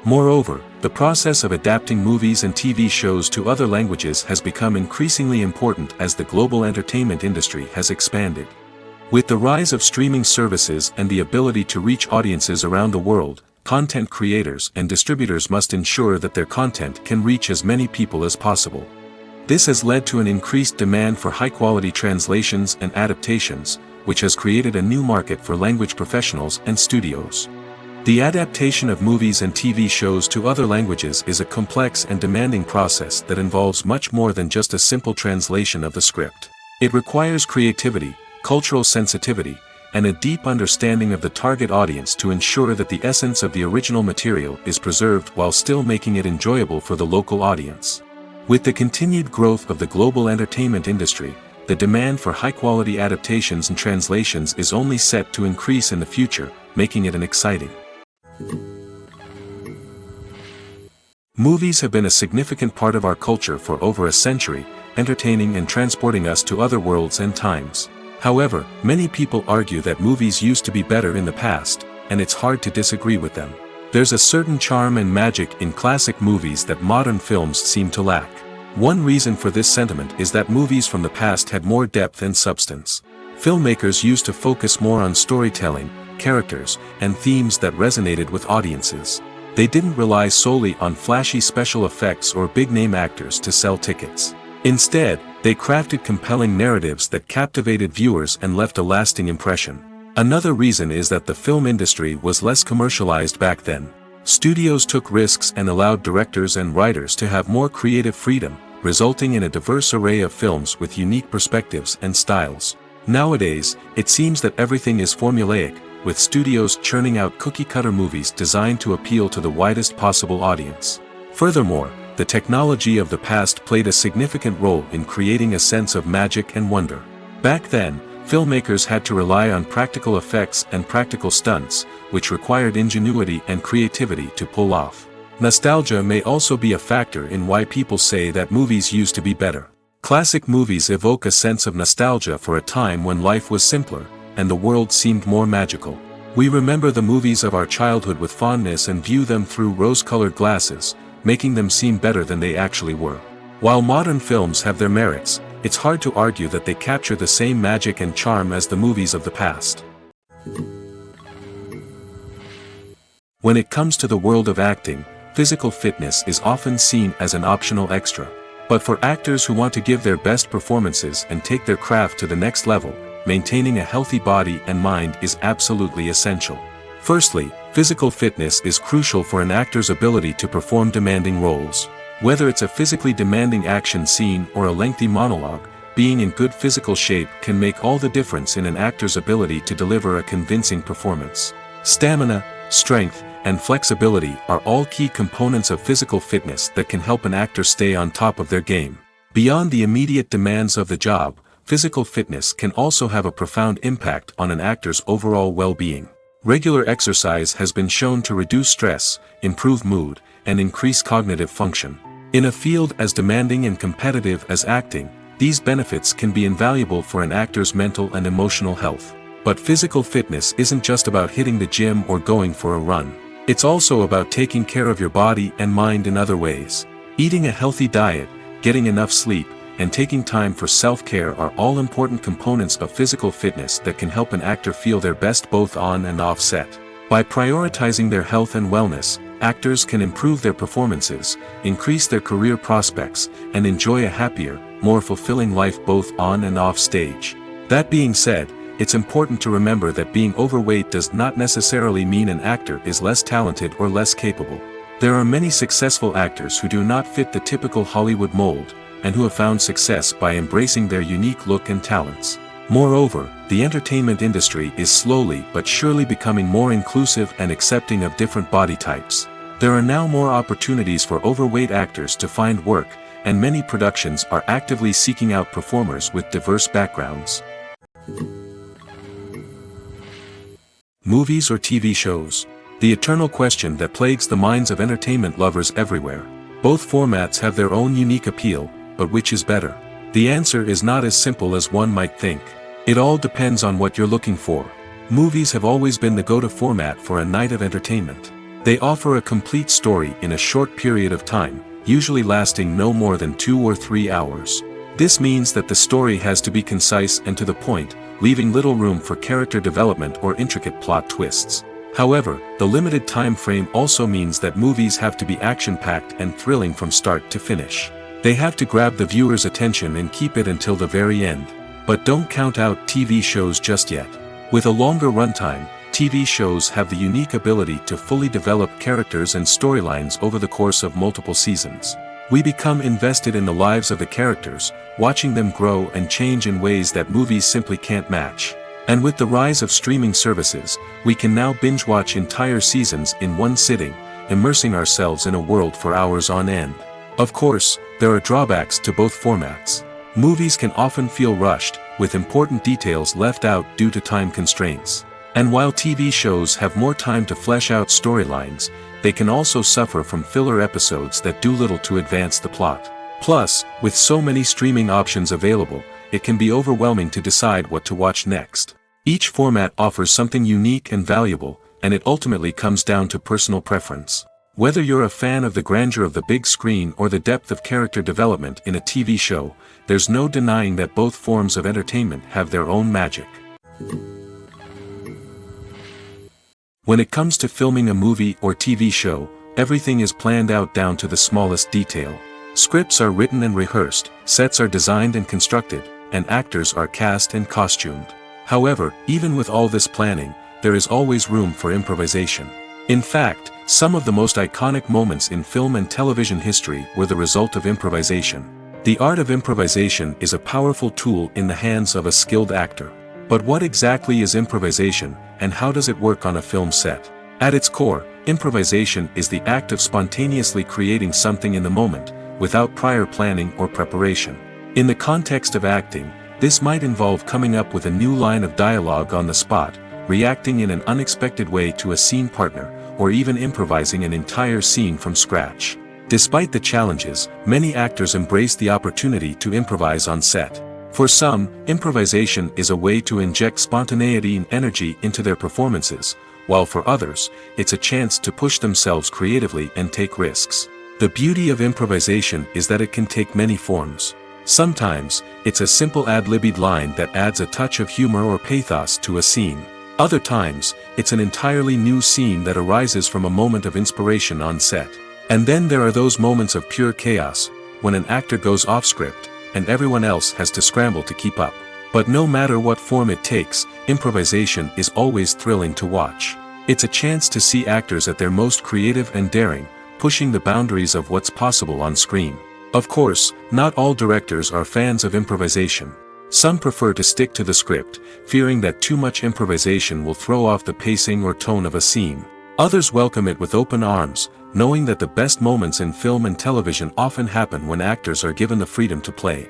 Moreover, the process of adapting movies and TV shows to other languages has become increasingly important as the global entertainment industry has expanded. With the rise of streaming services and the ability to reach audiences around the world, content creators and distributors must ensure that their content can reach as many people as possible. This has led to an increased demand for high-quality translations and adaptations, which has created a new market for language professionals and studios. The adaptation of movies and TV shows to other languages is a complex and demanding process that involves much more than just a simple translation of the script. It requires creativity, cultural sensitivity, and a deep understanding of the target audience to ensure that the essence of the original material is preserved while still making it enjoyable for the local audience. With the continued growth of the global entertainment industry, the demand for high-quality adaptations and translations is only set to increase in the future, making it an exciting. Movies have been a significant part of our culture for over a century, entertaining and transporting us to other worlds and times. However, many people argue that movies used to be better in the past, and it's hard to disagree with them. There's a certain charm and magic in classic movies that modern films seem to lack. One reason for this sentiment is that movies from the past had more depth and substance. Filmmakers used to focus more on storytelling, characters, and themes that resonated with audiences. They didn't rely solely on flashy special effects or big-name actors to sell tickets. Instead, they crafted compelling narratives that captivated viewers and left a lasting impression. Another reason is that the film industry was less commercialized back then. Studios took risks and allowed directors and writers to have more creative freedom, resulting in a diverse array of films with unique perspectives and styles. Nowadays, it seems that everything is formulaic, with studios churning out cookie-cutter movies designed to appeal to the widest possible audience. Furthermore, the technology of the past played a significant role in creating a sense of magic and wonder. Back then, filmmakers had to rely on practical effects and practical stunts, which required ingenuity and creativity to pull off. Nostalgia may also be a factor in why people say that movies used to be better. Classic movies evoke a sense of nostalgia for a time when life was simpler, and the world seemed more magical. We remember the movies of our childhood with fondness and view them through rose-colored glasses, making them seem better than they actually were. While modern films have their merits, it's hard to argue that they capture the same magic and charm as the movies of the past. When it comes to the world of acting, physical fitness is often seen as an optional extra. But for actors who want to give their best performances and take their craft to the next level, maintaining a healthy body and mind is absolutely essential. Firstly, physical fitness is crucial for an actor's ability to perform demanding roles. Whether it's a physically demanding action scene or a lengthy monologue, being in good physical shape can make all the difference in an actor's ability to deliver a convincing performance. Stamina, strength, and flexibility are all key components of physical fitness that can help an actor stay on top of their game. Beyond the immediate demands of the job, physical fitness can also have a profound impact on an actor's overall well-being. Regular exercise has been shown to reduce stress, improve mood, and increase cognitive function. In a field as demanding and competitive as acting, these benefits can be invaluable for an actor's mental and emotional health. But physical fitness isn't just about hitting the gym or going for a run. It's also about taking care of your body and mind in other ways. Eating a healthy diet, getting enough sleep, and taking time for self-care are all important components of physical fitness that can help an actor feel their best both on and off set. By prioritizing their health and wellness, actors can improve their performances, increase their career prospects, and enjoy a happier, more fulfilling life both on and off stage. That being said, it's important to remember that being overweight does not necessarily mean an actor is less talented or less capable. There are many successful actors who do not fit the typical Hollywood mold, and who have found success by embracing their unique look and talents. Moreover, the entertainment industry is slowly but surely becoming more inclusive and accepting of different body types. There are now more opportunities for overweight actors to find work, and many productions are actively seeking out performers with diverse backgrounds. Movies or TV shows? The eternal question that plagues the minds of entertainment lovers everywhere. Both formats have their own unique appeal, but which is better? The answer is not as simple as one might think. It all depends on what you're looking for. Movies have always been the go-to format for a night of entertainment. They offer a complete story in a short period of time, usually lasting no more than 2 or 3 hours. This means that the story has to be concise and to the point, leaving little room for character development or intricate plot twists. However, the limited time frame also means that movies have to be action-packed and thrilling from start to finish. They have to grab the viewer's attention and keep it until the very end. But don't count out TV shows just yet. With a longer runtime, TV shows have the unique ability to fully develop characters and storylines over the course of multiple seasons. We become invested in the lives of the characters, watching them grow and change in ways that movies simply can't match. And with the rise of streaming services, we can now binge-watch entire seasons in one sitting, immersing ourselves in a world for hours on end. Of course, there are drawbacks to both formats. Movies can often feel rushed, with important details left out due to time constraints. And while TV shows have more time to flesh out storylines, they can also suffer from filler episodes that do little to advance the plot. Plus, with so many streaming options available, it can be overwhelming to decide what to watch next. Each format offers something unique and valuable, and it ultimately comes down to personal preference. Whether you're a fan of the grandeur of the big screen or the depth of character development in a TV show, there's no denying that both forms of entertainment have their own magic. When it comes to filming a movie or TV show, everything is planned out down to the smallest detail. Scripts are written and rehearsed, sets are designed and constructed, and actors are cast and costumed. However, even with all this planning, there is always room for improvisation. In fact, some of the most iconic moments in film and television history were the result of improvisation. The art of improvisation is a powerful tool in the hands of a skilled actor. But what exactly is improvisation, and how does it work on a film set? At its core, improvisation is the act of spontaneously creating something in the moment, without prior planning or preparation. In the context of acting, this might involve coming up with a new line of dialogue on the spot, reacting in an unexpected way to a scene partner, or even improvising an entire scene from scratch. Despite the challenges, many actors embrace the opportunity to improvise on set. For some, improvisation is a way to inject spontaneity and energy into their performances, while for others, it's a chance to push themselves creatively and take risks. The beauty of improvisation is that it can take many forms. Sometimes, it's a simple ad-libbed line that adds a touch of humor or pathos to a scene. Other times, it's an entirely new scene that arises from a moment of inspiration on set. And then there are those moments of pure chaos, when an actor goes off script, and everyone else has to scramble to keep up. But no matter what form it takes, improvisation is always thrilling to watch. It's a chance to see actors at their most creative and daring, pushing the boundaries of what's possible on screen. Of course, not all directors are fans of improvisation. Some prefer to stick to the script, fearing that too much improvisation will throw off the pacing or tone of a scene. Others welcome it with open arms, knowing that the best moments in film and television often happen when actors are given the freedom to play.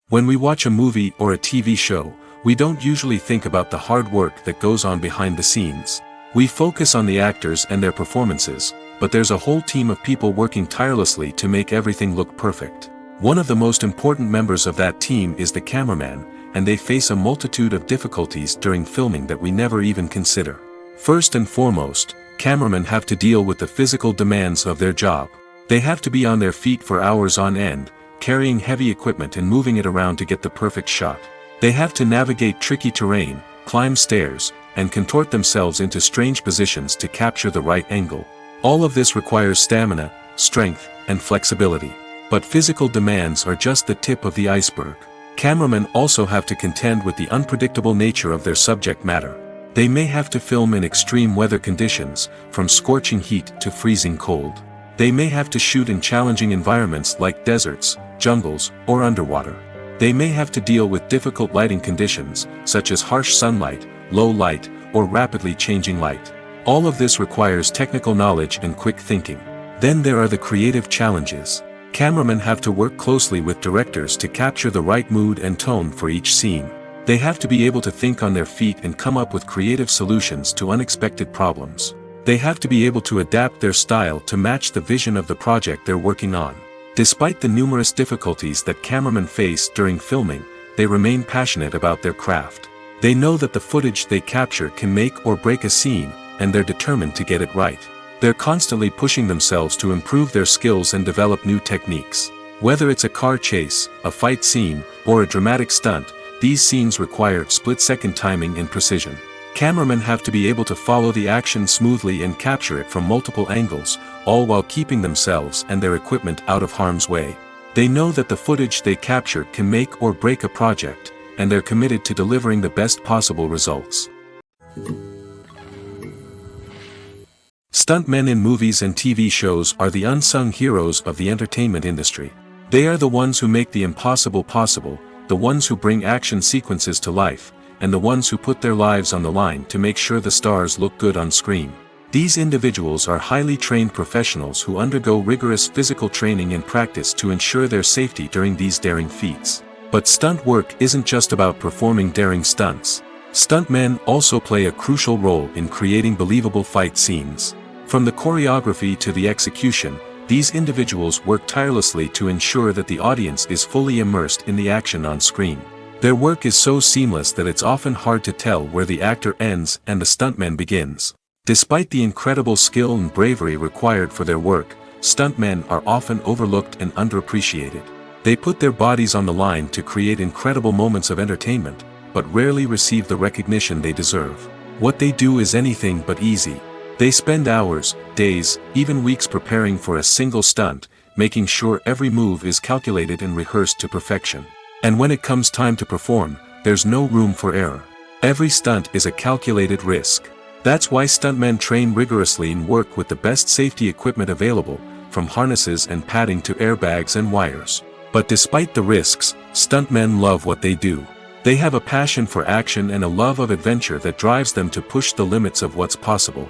When we watch a movie or a TV show, we don't usually think about the hard work that goes on behind the scenes. We focus on the actors and their performances, but there's a whole team of people working tirelessly to make everything look perfect. One of the most important members of that team is the cameraman, and they face a multitude of difficulties during filming that we never even consider. First and foremost, cameramen have to deal with the physical demands of their job. They have to be on their feet for hours on end, carrying heavy equipment and moving it around to get the perfect shot. They have to navigate tricky terrain, climb stairs, and contort themselves into strange positions to capture the right angle. All of this requires stamina, strength, and flexibility. But physical demands are just the tip of the iceberg. Cameramen also have to contend with the unpredictable nature of their subject matter. They may have to film in extreme weather conditions, from scorching heat to freezing cold. They may have to shoot in challenging environments like deserts, jungles, or underwater. They may have to deal with difficult lighting conditions, such as harsh sunlight, low light, or rapidly changing light. All of this requires technical knowledge and quick thinking. Then there are the creative challenges. Cameramen have to work closely with directors to capture the right mood and tone for each scene. They have to be able to think on their feet and come up with creative solutions to unexpected problems. They have to be able to adapt their style to match the vision of the project they're working on. Despite the numerous difficulties that cameramen face during filming, they remain passionate about their craft. They know that the footage they capture can make or break a scene, and they're determined to get it right. They're constantly pushing themselves to improve their skills and develop new techniques. Whether it's a car chase, a fight scene, or a dramatic stunt, these scenes require split-second timing and precision. Cameramen have to be able to follow the action smoothly and capture it from multiple angles, all while keeping themselves and their equipment out of harm's way. They know that the footage they capture can make or break a project, and they're committed to delivering the best possible results. Stuntmen in movies and TV shows are the unsung heroes of the entertainment industry. They are the ones who make the impossible possible, the ones who bring action sequences to life, and the ones who put their lives on the line to make sure the stars look good on screen. These individuals are highly trained professionals who undergo rigorous physical training and practice to ensure their safety during these daring feats. But stunt work isn't just about performing daring stunts. Stuntmen also play a crucial role in creating believable fight scenes. From the choreography to the execution, these individuals work tirelessly to ensure that the audience is fully immersed in the action on screen. Their work is so seamless that it's often hard to tell where the actor ends and the stuntman begins. Despite the incredible skill and bravery required for their work, stuntmen are often overlooked and underappreciated. They put their bodies on the line to create incredible moments of entertainment, but rarely receive the recognition they deserve. What they do is anything but easy. They spend hours, days, even weeks preparing for a single stunt, making sure every move is calculated and rehearsed to perfection. And when it comes time to perform, there's no room for error. Every stunt is a calculated risk. That's why stuntmen train rigorously and work with the best safety equipment available, from harnesses and padding to airbags and wires. But despite the risks, stuntmen love what they do. They have a passion for action and a love of adventure that drives them to push the limits of what's possible.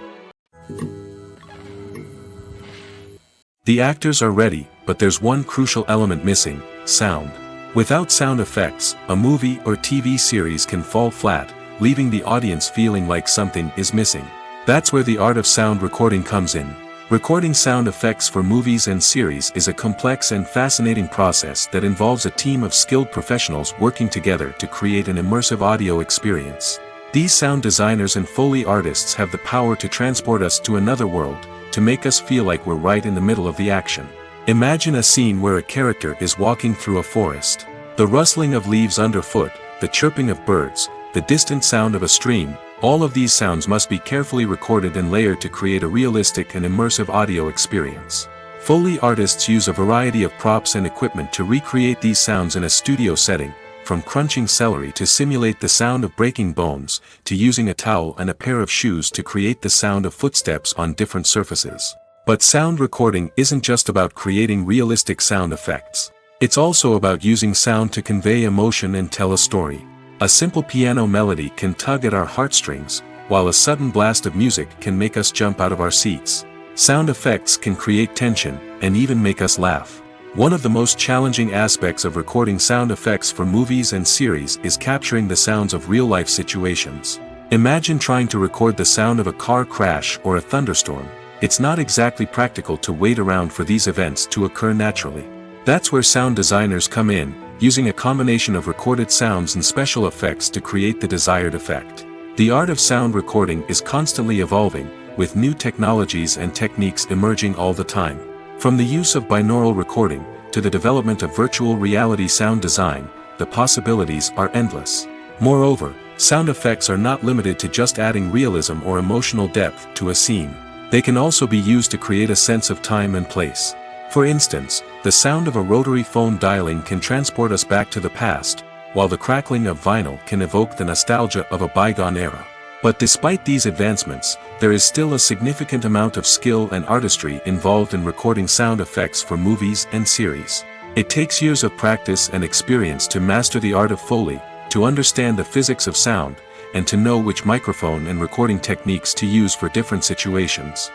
The actors are ready, but there's one crucial element missing: sound. Without sound effects, a movie or TV series can fall flat, leaving the audience feeling like something is missing. That's where the art of sound recording comes in. Recording sound effects for movies and series is a complex and fascinating process that involves a team of skilled professionals working together to create an immersive audio experience. These sound designers and Foley artists have the power to transport us to another world, to make us feel like we're right in the middle of the action. Imagine a scene where a character is walking through a forest. The rustling of leaves underfoot, the chirping of birds, the distant sound of a stream, all of these sounds must be carefully recorded and layered to create a realistic and immersive audio experience. Foley artists use a variety of props and equipment to recreate these sounds in a studio setting, from crunching celery to simulate the sound of breaking bones, to using a towel and a pair of shoes to create the sound of footsteps on different surfaces. But sound recording isn't just about creating realistic sound effects. It's also about using sound to convey emotion and tell a story. A simple piano melody can tug at our heartstrings, while a sudden blast of music can make us jump out of our seats. Sound effects can create tension, and even make us laugh. One of the most challenging aspects of recording sound effects for movies and series is capturing the sounds of real-life situations. Imagine trying to record the sound of a car crash or a thunderstorm. It's not exactly practical to wait around for these events to occur naturally. That's where sound designers come in, using a combination of recorded sounds and special effects to create the desired effect. The art of sound recording is constantly evolving, with new technologies and techniques emerging all the time. From the use of binaural recording, to the development of virtual reality sound design, the possibilities are endless. Moreover, sound effects are not limited to just adding realism or emotional depth to a scene. They can also be used to create a sense of time and place. For instance, the sound of a rotary phone dialing can transport us back to the past, while the crackling of vinyl can evoke the nostalgia of a bygone era. But despite these advancements, there is still a significant amount of skill and artistry involved in recording sound effects for movies and series. It takes years of practice and experience to master the art of Foley, to understand the physics of sound, and to know which microphone and recording techniques to use for different situations.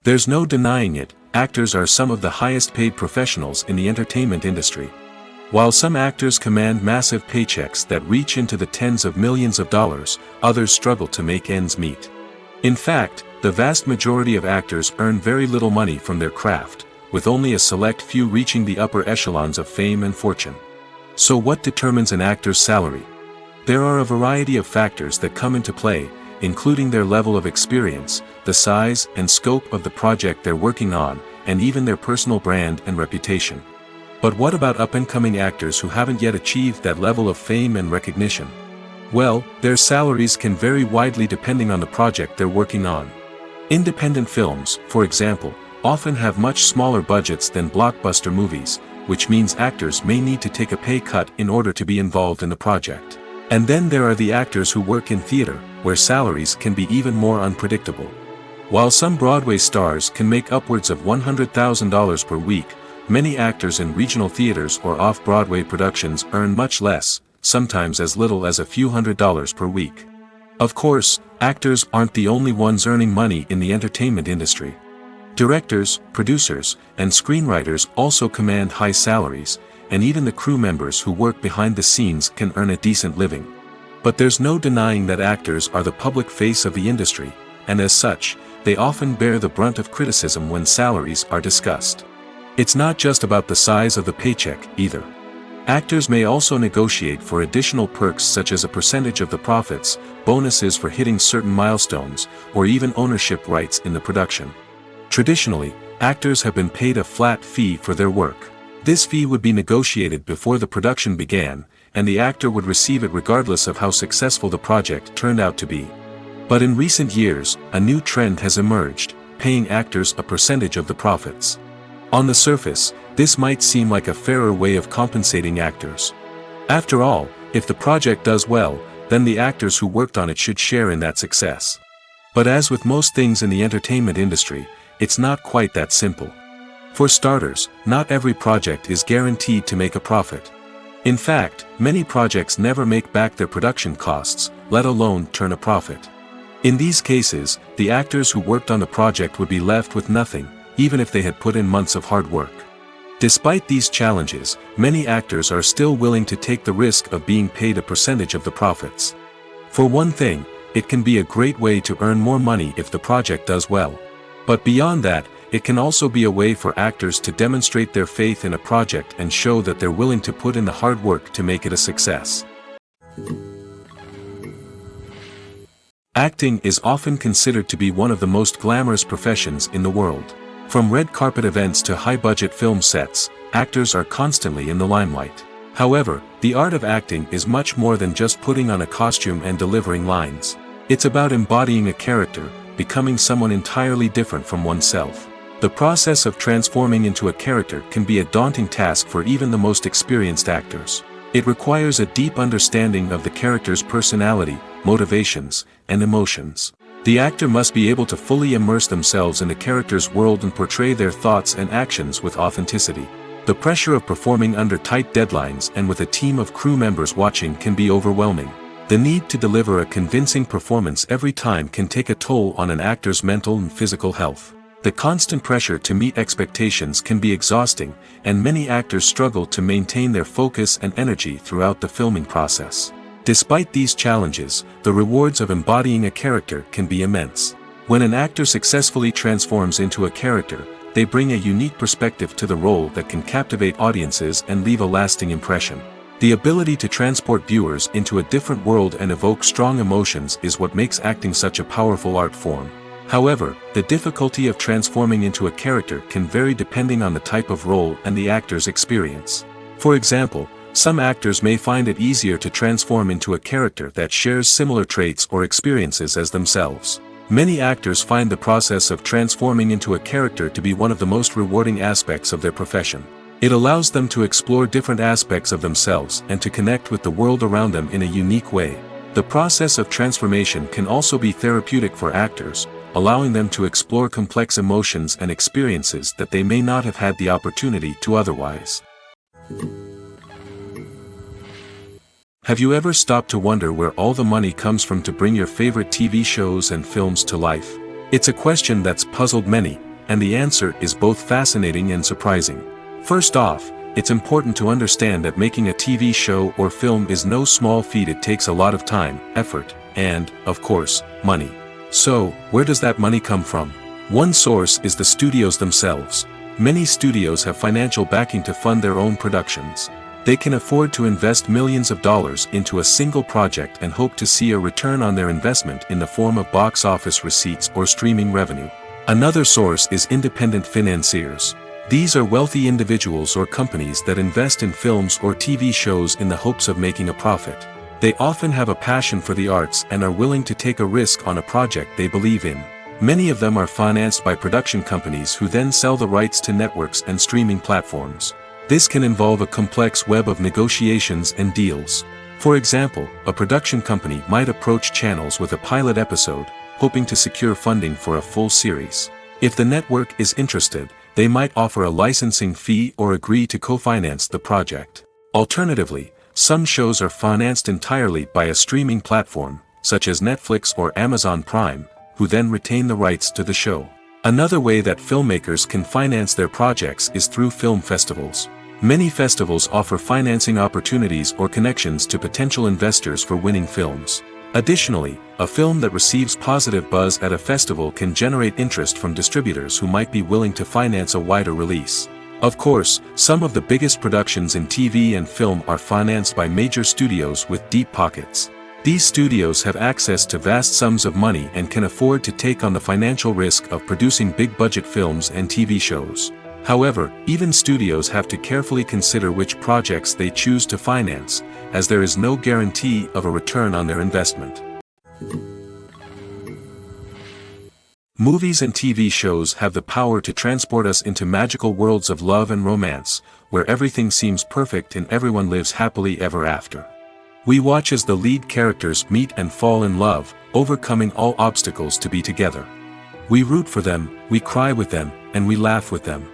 There's no denying it, actors are some of the highest paid professionals in the entertainment industry. While some actors command massive paychecks that reach into the tens of millions of dollars, others struggle to make ends meet. In fact, the vast majority of actors earn very little money from their craft, with only a select few reaching the upper echelons of fame and fortune. So what determines an actor's salary? There are a variety of factors that come into play, including their level of experience, the size and scope of the project they're working on, and even their personal brand and reputation. But what about up-and-coming actors who haven't yet achieved that level of fame and recognition? Well, their salaries can vary widely depending on the project they're working on. Independent films, for example, often have much smaller budgets than blockbuster movies, which means actors may need to take a pay cut in order to be involved in the project. And then there are the actors who work in theater, where salaries can be even more unpredictable. While some Broadway stars can make upwards of $100,000 per week, many actors in regional theaters or off-Broadway productions earn much less, sometimes as little as a few $100s per week. Of course, actors aren't the only ones earning money in the entertainment industry. Directors, producers, and screenwriters also command high salaries, and even the crew members who work behind the scenes can earn a decent living. But there's no denying that actors are the public face of the industry, and as such, they often bear the brunt of criticism when salaries are discussed. It's not just about the size of the paycheck, either. Actors may also negotiate for additional perks such as a percentage of the profits, bonuses for hitting certain milestones, or even ownership rights in the production. Traditionally, actors have been paid a flat fee for their work. This fee would be negotiated before the production began, and the actor would receive it regardless of how successful the project turned out to be. But in recent years, a new trend has emerged, paying actors a percentage of the profits. On the surface, this might seem like a fairer way of compensating actors. After all, if the project does well, then the actors who worked on it should share in that success. But as with most things in the entertainment industry, it's not quite that simple. For starters, not every project is guaranteed to make a profit. In fact, many projects never make back their production costs, let alone turn a profit. In these cases, the actors who worked on the project would be left with nothing, even if they had put in months of hard work. Despite these challenges, many actors are still willing to take the risk of being paid a percentage of the profits. For one thing, it can be a great way to earn more money if the project does well. But beyond that, it can also be a way for actors to demonstrate their faith in a project and show that they're willing to put in the hard work to make it a success. Acting is often considered to be one of the most glamorous professions in the world. From red carpet events to high-budget film sets, actors are constantly in the limelight. However, the art of acting is much more than just putting on a costume and delivering lines. It's about embodying a character, becoming someone entirely different from oneself. The process of transforming into a character can be a daunting task for even the most experienced actors. It requires a deep understanding of the character's personality, motivations, and emotions. The actor must be able to fully immerse themselves in the character's world and portray their thoughts and actions with authenticity. The pressure of performing under tight deadlines and with a team of crew members watching can be overwhelming. The need to deliver a convincing performance every time can take a toll on an actor's mental and physical health. The constant pressure to meet expectations can be exhausting, and many actors struggle to maintain their focus and energy throughout the filming process. Despite these challenges, the rewards of embodying a character can be immense. When an actor successfully transforms into a character, they bring a unique perspective to the role that can captivate audiences and leave a lasting impression. The ability to transport viewers into a different world and evoke strong emotions is what makes acting such a powerful art form. However, the difficulty of transforming into a character can vary depending on the type of role and the actor's experience. For example, some actors may find it easier to transform into a character that shares similar traits or experiences as themselves. Many actors find the process of transforming into a character to be one of the most rewarding aspects of their profession. It allows them to explore different aspects of themselves and to connect with the world around them in a unique way. The process of transformation can also be therapeutic for actors, allowing them to explore complex emotions and experiences that they may not have had the opportunity to otherwise. Have you ever stopped to wonder where all the money comes from to bring your favorite TV shows and films to life? It's a question that's puzzled many, and the answer is both fascinating and surprising. First off, it's important to understand that making a TV show or film is no small feat. It takes a lot of time, effort, and, of course, money. So, where does that money come from? One source is the studios themselves. Many studios have financial backing to fund their own productions. They can afford to invest millions of dollars into a single project and hope to see a return on their investment in the form of box office receipts or streaming revenue. Another source is independent financiers. These are wealthy individuals or companies that invest in films or TV shows in the hopes of making a profit. They often have a passion for the arts and are willing to take a risk on a project they believe in. Many of them are financed by production companies who then sell the rights to networks and streaming platforms. This can involve a complex web of negotiations and deals. For example, a production company might approach channels with a pilot episode, hoping to secure funding for a full series. If the network is interested, they might offer a licensing fee or agree to co-finance the project. Alternatively, some shows are financed entirely by a streaming platform, such as Netflix or Amazon Prime, who then retain the rights to the show. Another way that filmmakers can finance their projects is through film festivals. Many festivals offer financing opportunities or connections to potential investors for winning films. Additionally, a film that receives positive buzz at a festival can generate interest from distributors who might be willing to finance a wider release. Of course, some of the biggest productions in TV and film are financed by major studios with deep pockets. These studios have access to vast sums of money and can afford to take on the financial risk of producing big-budget films and TV shows. However, even studios have to carefully consider which projects they choose to finance, as there is no guarantee of a return on their investment. Movies and TV shows have the power to transport us into magical worlds of love and romance, where everything seems perfect and everyone lives happily ever after. We watch as the lead characters meet and fall in love, overcoming all obstacles to be together. We root for them, we cry with them, and we laugh with them.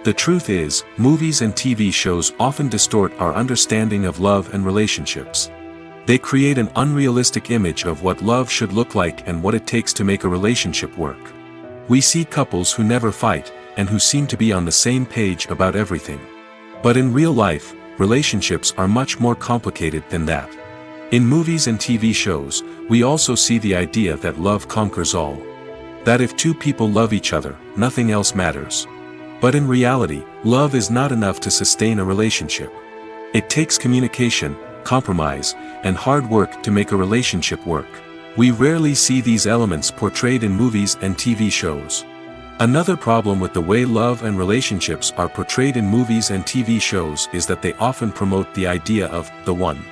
The truth is, movies and TV shows often distort our understanding of love and relationships. They create an unrealistic image of what love should look like and what it takes to make a relationship work. We see couples who never fight, and who seem to be on the same page about everything. But in real life, relationships are much more complicated than that. In movies and TV shows, we also see the idea that love conquers all. That if two people love each other, nothing else matters. But in reality, love is not enough to sustain a relationship. It takes communication, compromise, and hard work to make a relationship work. We rarely see these elements portrayed in movies and TV shows. Another problem with the way love and relationships are portrayed in movies and TV shows is that they often promote the idea of the one.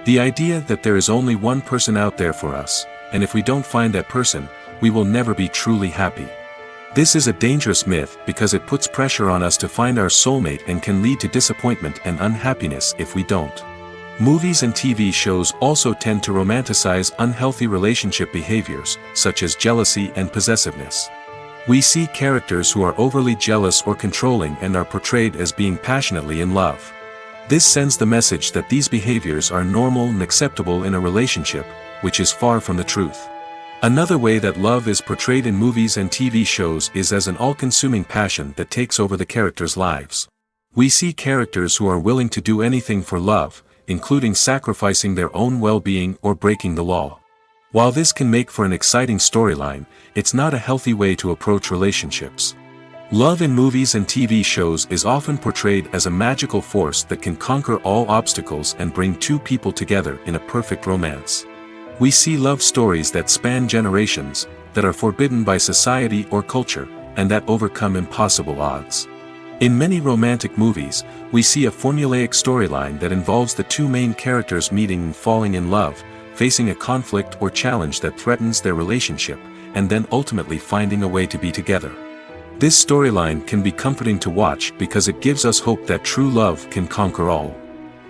The idea that there is only one person out there for us, and if we don't find that person, we will never be truly happy. This is a dangerous myth because it puts pressure on us to find our soulmate and can lead to disappointment and unhappiness if we don't. Movies and TV shows also tend to romanticize unhealthy relationship behaviors, such as jealousy and possessiveness. We see characters who are overly jealous or controlling and are portrayed as being passionately in love. This sends the message that these behaviors are normal and acceptable in a relationship, which is far from the truth. Another way that love is portrayed in movies and TV shows is as an all-consuming passion that takes over the characters' lives. We see characters who are willing to do anything for love, including sacrificing their own well-being or breaking the law. While this can make for an exciting storyline, it's not a healthy way to approach relationships. Love in movies and TV shows is often portrayed as a magical force that can conquer all obstacles and bring two people together in a perfect romance. We see love stories that span generations, that are forbidden by society or culture, and that overcome impossible odds. In many romantic movies, we see a formulaic storyline that involves the two main characters meeting and falling in love, facing a conflict or challenge that threatens their relationship, and then ultimately finding a way to be together. This storyline can be comforting to watch because it gives us hope that true love can conquer all.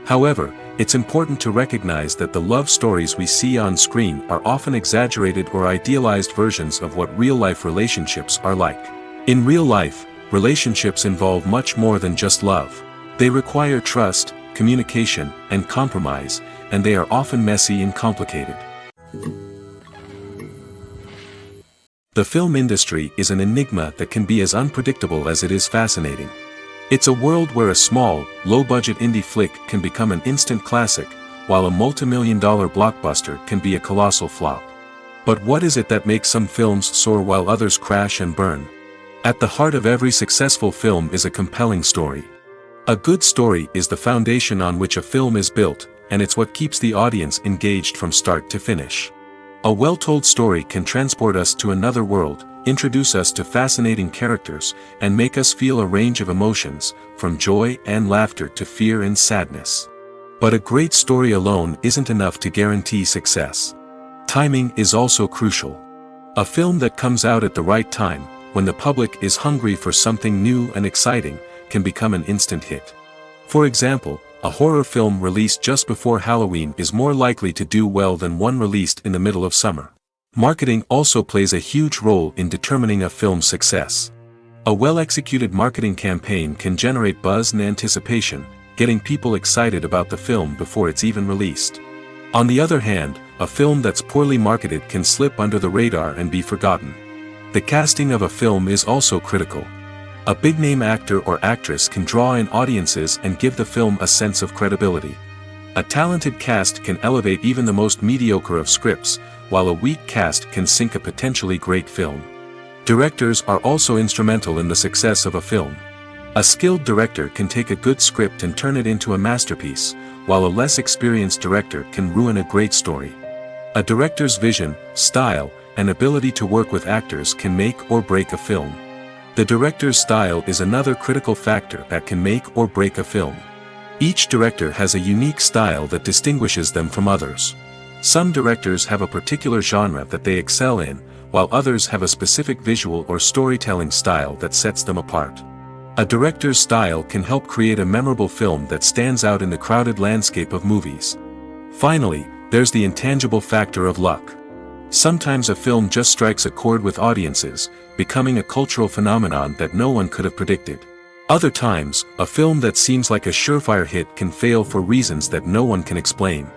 However, it's important to recognize that the love stories we see on screen are often exaggerated or idealized versions of what real-life relationships are like. In real life, relationships involve much more than just love. They require trust, communication, and compromise, and they are often messy and complicated. The film industry is an enigma that can be as unpredictable as it is fascinating. It's a world where a small, low-budget indie flick can become an instant classic, while a multi-million-dollar blockbuster can be a colossal flop. But what is it that makes some films soar while others crash and burn? At the heart of every successful film is a compelling story. A good story is the foundation on which a film is built, and it's what keeps the audience engaged from start to finish. A well-told story can transport us to another world, introduce us to fascinating characters, and make us feel a range of emotions, from joy and laughter to fear and sadness. But a great story alone isn't enough to guarantee success. Timing is also crucial. A film that comes out at the right time, when the public is hungry for something new and exciting, can become an instant hit. For example, a horror film released just before Halloween is more likely to do well than one released in the middle of summer. Marketing also plays a huge role in determining a film's success. A well-executed marketing campaign can generate buzz and anticipation, getting people excited about the film before it's even released. On the other hand, a film that's poorly marketed can slip under the radar and be forgotten. The casting of a film is also critical. A big-name actor or actress can draw in audiences and give the film a sense of credibility. A talented cast can elevate even the most mediocre of scripts, while a weak cast can sink a potentially great film. Directors are also instrumental in the success of a film. A skilled director can take a good script and turn it into a masterpiece, while a less experienced director can ruin a great story. A director's vision, style, and ability to work with actors can make or break a film. The director's style is another critical factor that can make or break a film. Each director has a unique style that distinguishes them from others. Some directors have a particular genre that they excel in, while others have a specific visual or storytelling style that sets them apart. A director's style can help create a memorable film that stands out in the crowded landscape of movies. Finally, there's the intangible factor of luck. Sometimes a film just strikes a chord with audiences, becoming a cultural phenomenon that no one could have predicted. Other times, a film that seems like a surefire hit can fail for reasons that no one can explain.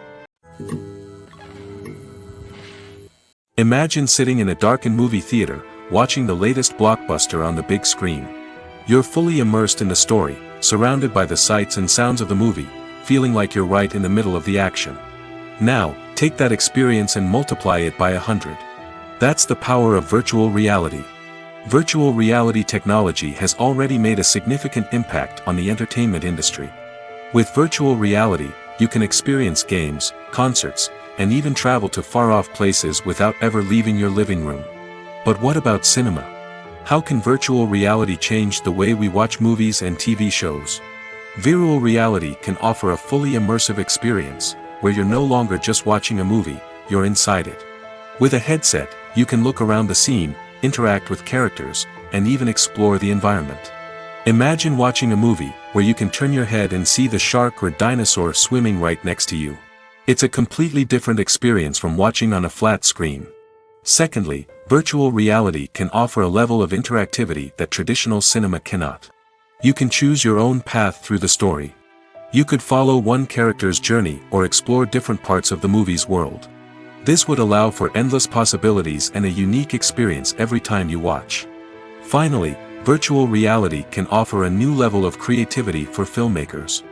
Imagine sitting in a darkened movie theater, watching the latest blockbuster on the big screen. You're fully immersed in the story, surrounded by the sights and sounds of the movie, feeling like you're right in the middle of the action. Now, take that experience and multiply it by 100. That's the power of virtual reality. Virtual reality technology has already made a significant impact on the entertainment industry. With virtual reality, you can experience games, concerts, and even travel to far-off places without ever leaving your living room. But what about cinema? How can virtual reality change the way we watch movies and TV shows? Virtual reality can offer a fully immersive experience, where you're no longer just watching a movie, you're inside it. With a headset, you can look around the scene, interact with characters, and even explore the environment. Imagine watching a movie, where you can turn your head and see the shark or dinosaur swimming right next to you. It's a completely different experience from watching on a flat screen. Secondly, virtual reality can offer a level of interactivity that traditional cinema cannot. You can choose your own path through the story. You could follow one character's journey or explore different parts of the movie's world. This would allow for endless possibilities and a unique experience every time you watch. Finally, virtual reality can offer a new level of creativity for filmmakers.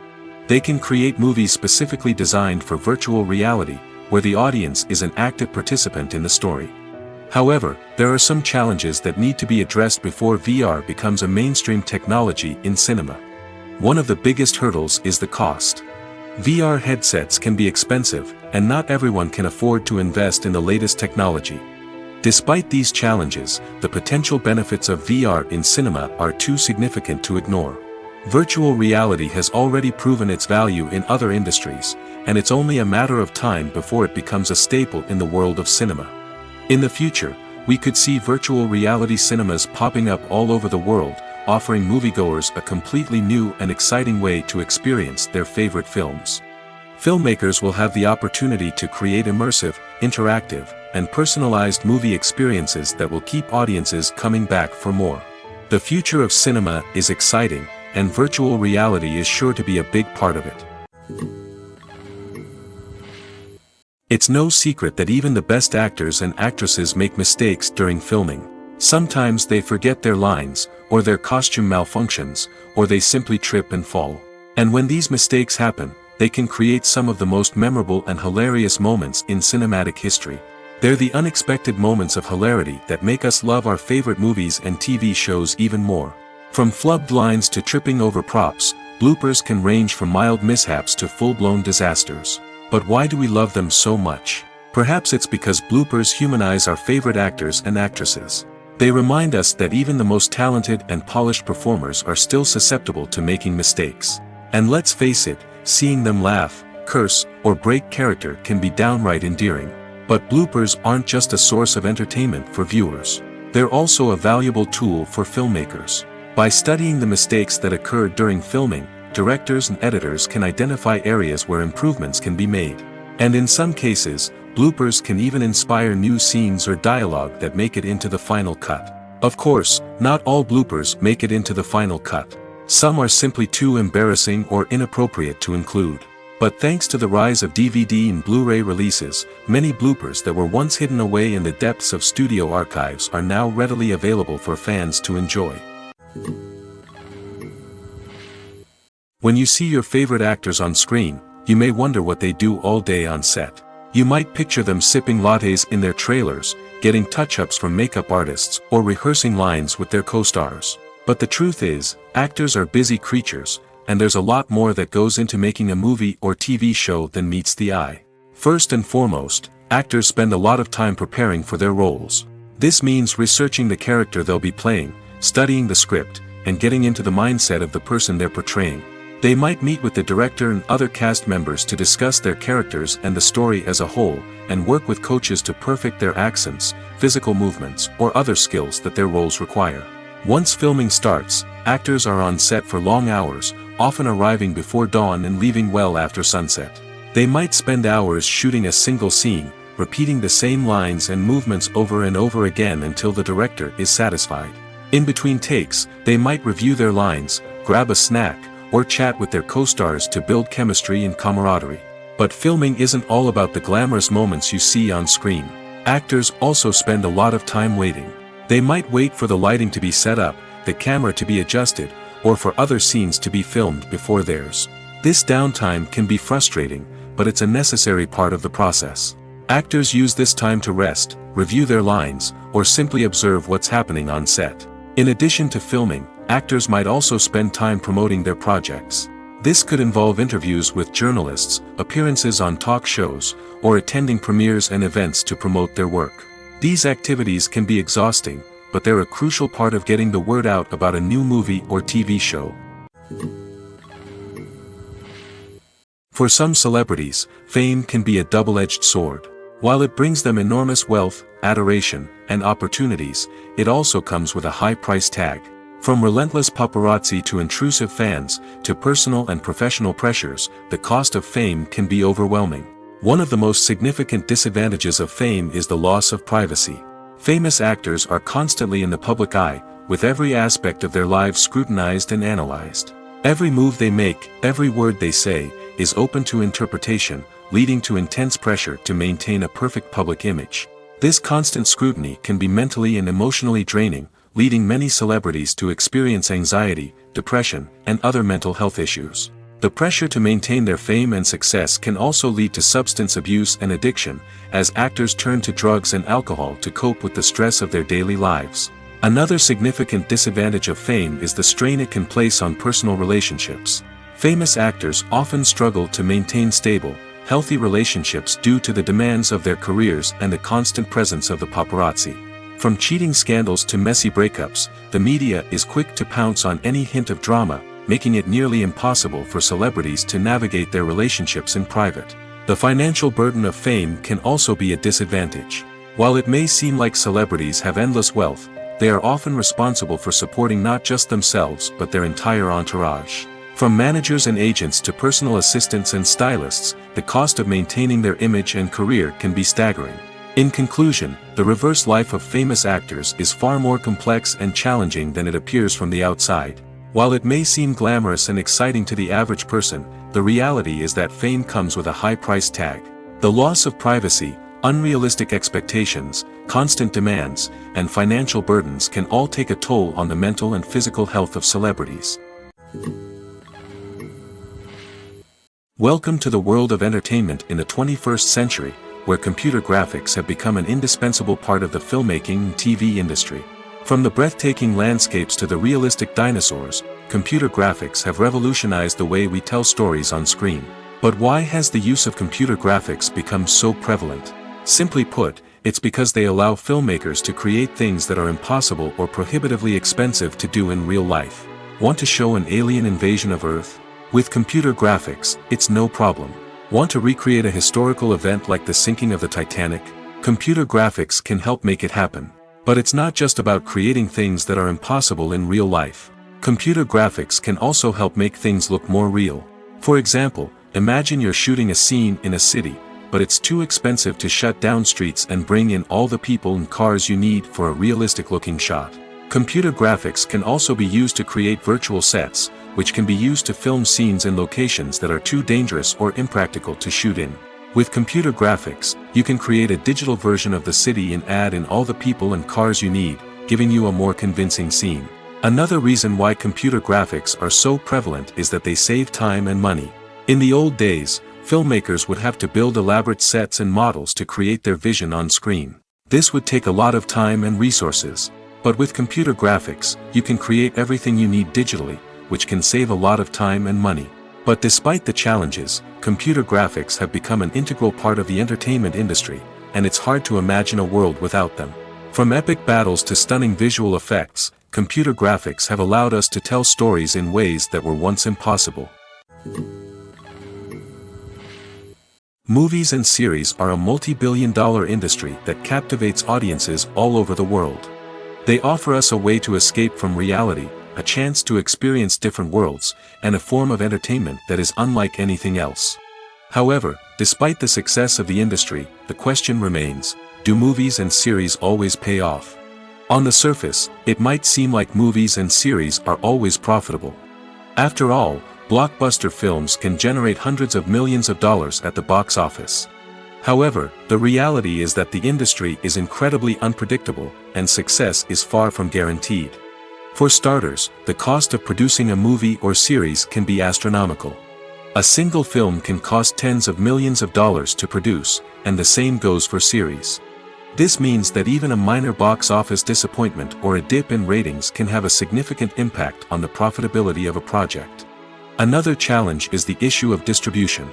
They can create movies specifically designed for virtual reality, where the audience is an active participant in the story. However, there are some challenges that need to be addressed before VR becomes a mainstream technology in cinema. One of the biggest hurdles is the cost. VR headsets can be expensive, and not everyone can afford to invest in the latest technology. Despite these challenges, the potential benefits of VR in cinema are too significant to ignore. Virtual reality has already proven its value in other industries, and it's only a matter of time before it becomes a staple in the world of cinema. In the future, we could see virtual reality cinemas popping up all over the world, offering moviegoers a completely new and exciting way to experience their favorite films. Filmmakers will have the opportunity to create immersive, interactive, and personalized movie experiences that will keep audiences coming back for more. The future of cinema is exciting, and virtual reality is sure to be a big part of it. It's no secret that even the best actors and actresses make mistakes during filming. Sometimes they forget their lines, or their costume malfunctions, or they simply trip and fall. And when these mistakes happen, they can create some of the most memorable and hilarious moments in cinematic history. They're the unexpected moments of hilarity that make us love our favorite movies and TV shows even more. From flubbed lines to tripping over props, bloopers can range from mild mishaps to full-blown disasters. But why do we love them so much? Perhaps it's because bloopers humanize our favorite actors and actresses. They remind us that even the most talented and polished performers are still susceptible to making mistakes. And let's face it, seeing them laugh, curse, or break character can be downright endearing. But bloopers aren't just a source of entertainment for viewers. They're also a valuable tool for filmmakers. By studying the mistakes that occurred during filming, directors and editors can identify areas where improvements can be made. And in some cases, bloopers can even inspire new scenes or dialogue that make it into the final cut. Of course, not all bloopers make it into the final cut. Some are simply too embarrassing or inappropriate to include. But thanks to the rise of DVD and Blu-ray releases, many bloopers that were once hidden away in the depths of studio archives are now readily available for fans to enjoy. When you see your favorite actors on screen, you may wonder what they do all day on set. You might picture them sipping lattes in their trailers, getting touch-ups from makeup artists, or rehearsing lines with their co-stars. But the truth is, actors are busy creatures, and there's a lot more that goes into making a movie or TV show than meets the eye. First and foremost, actors spend a lot of time preparing for their roles. This means researching the character they'll be playing, studying the script, and getting into the mindset of the person they're portraying. They might meet with the director and other cast members to discuss their characters and the story as a whole, and work with coaches to perfect their accents, physical movements, or other skills that their roles require. Once filming starts, actors are on set for long hours, often arriving before dawn and leaving well after sunset. They might spend hours shooting a single scene, repeating the same lines and movements over and over again until the director is satisfied. In between takes, they might review their lines, grab a snack, or chat with their co-stars to build chemistry and camaraderie. But filming isn't all about the glamorous moments you see on screen. Actors also spend a lot of time waiting. They might wait for the lighting to be set up, the camera to be adjusted, or for other scenes to be filmed before theirs. This downtime can be frustrating, but it's a necessary part of the process. Actors use this time to rest, review their lines, or simply observe what's happening on set. In addition to filming, actors might also spend time promoting their projects. This could involve interviews with journalists, appearances on talk shows, or attending premieres and events to promote their work. These activities can be exhausting, but they're a crucial part of getting the word out about a new movie or TV show. For some celebrities, fame can be a double-edged sword. While it brings them enormous wealth, adoration, and opportunities, it also comes with a high price tag. From relentless paparazzi to intrusive fans, to personal and professional pressures, the cost of fame can be overwhelming. One of the most significant disadvantages of fame is the loss of privacy. Famous actors are constantly in the public eye, with every aspect of their lives scrutinized and analyzed. Every move they make, every word they say, is open to interpretation, leading to intense pressure to maintain a perfect public image. This constant scrutiny can be mentally and emotionally draining, leading many celebrities to experience anxiety, depression, and other mental health issues. The pressure to maintain their fame and success can also lead to substance abuse and addiction, as actors turn to drugs and alcohol to cope with the stress of their daily lives. Another significant disadvantage of fame is the strain it can place on personal relationships. Famous actors often struggle to maintain stable, healthy relationships due to the demands of their careers and the constant presence of the paparazzi. From cheating scandals to messy breakups, the media is quick to pounce on any hint of drama, making it nearly impossible for celebrities to navigate their relationships in private. The financial burden of fame can also be a disadvantage. While it may seem like celebrities have endless wealth, they are often responsible for supporting not just themselves but their entire entourage. From managers and agents to personal assistants and stylists, the cost of maintaining their image and career can be staggering. In conclusion, the reverse life of famous actors is far more complex and challenging than it appears from the outside. While it may seem glamorous and exciting to the average person, the reality is that fame comes with a high price tag. The loss of privacy, unrealistic expectations, constant demands, and financial burdens can all take a toll on the mental and physical health of celebrities. Welcome to the world of entertainment in the 21st century, where computer graphics have become an indispensable part of the filmmaking and TV industry. From the breathtaking landscapes to the realistic dinosaurs, computer graphics have revolutionized the way we tell stories on screen. But why has the use of computer graphics become so prevalent? Simply put, it's because they allow filmmakers to create things that are impossible or prohibitively expensive to do in real life. Want to show an alien invasion of Earth? With computer graphics, it's no problem. Want to recreate a historical event like the sinking of the Titanic? Computer graphics can help make it happen. But it's not just about creating things that are impossible in real life. Computer graphics can also help make things look more real. For example, imagine you're shooting a scene in a city, but it's too expensive to shut down streets and bring in all the people and cars you need for a realistic-looking shot. Computer graphics can also be used to create virtual sets, which can be used to film scenes in locations that are too dangerous or impractical to shoot in. With computer graphics, you can create a digital version of the city and add in all the people and cars you need, giving you a more convincing scene. Another reason why computer graphics are so prevalent is that they save time and money. In the old days, filmmakers would have to build elaborate sets and models to create their vision on screen. This would take a lot of time and resources. But with computer graphics, you can create everything you need digitally, which can save a lot of time and money. But despite the challenges, computer graphics have become an integral part of the entertainment industry, and it's hard to imagine a world without them. From epic battles to stunning visual effects, computer graphics have allowed us to tell stories in ways that were once impossible. Movies and series are a multi-billion-dollar industry that captivates audiences all over the world. They offer us a way to escape from reality, a chance to experience different worlds, and a form of entertainment that is unlike anything else. However, despite the success of the industry, the question remains, do movies and series always pay off? On the surface, it might seem like movies and series are always profitable. After all, blockbuster films can generate hundreds of millions of dollars at the box office. However, the reality is that the industry is incredibly unpredictable, and success is far from guaranteed. For starters, the cost of producing a movie or series can be astronomical. A single film can cost tens of millions of dollars to produce, and the same goes for series. This means that even a minor box office disappointment or a dip in ratings can have a significant impact on the profitability of a project. Another challenge is the issue of distribution.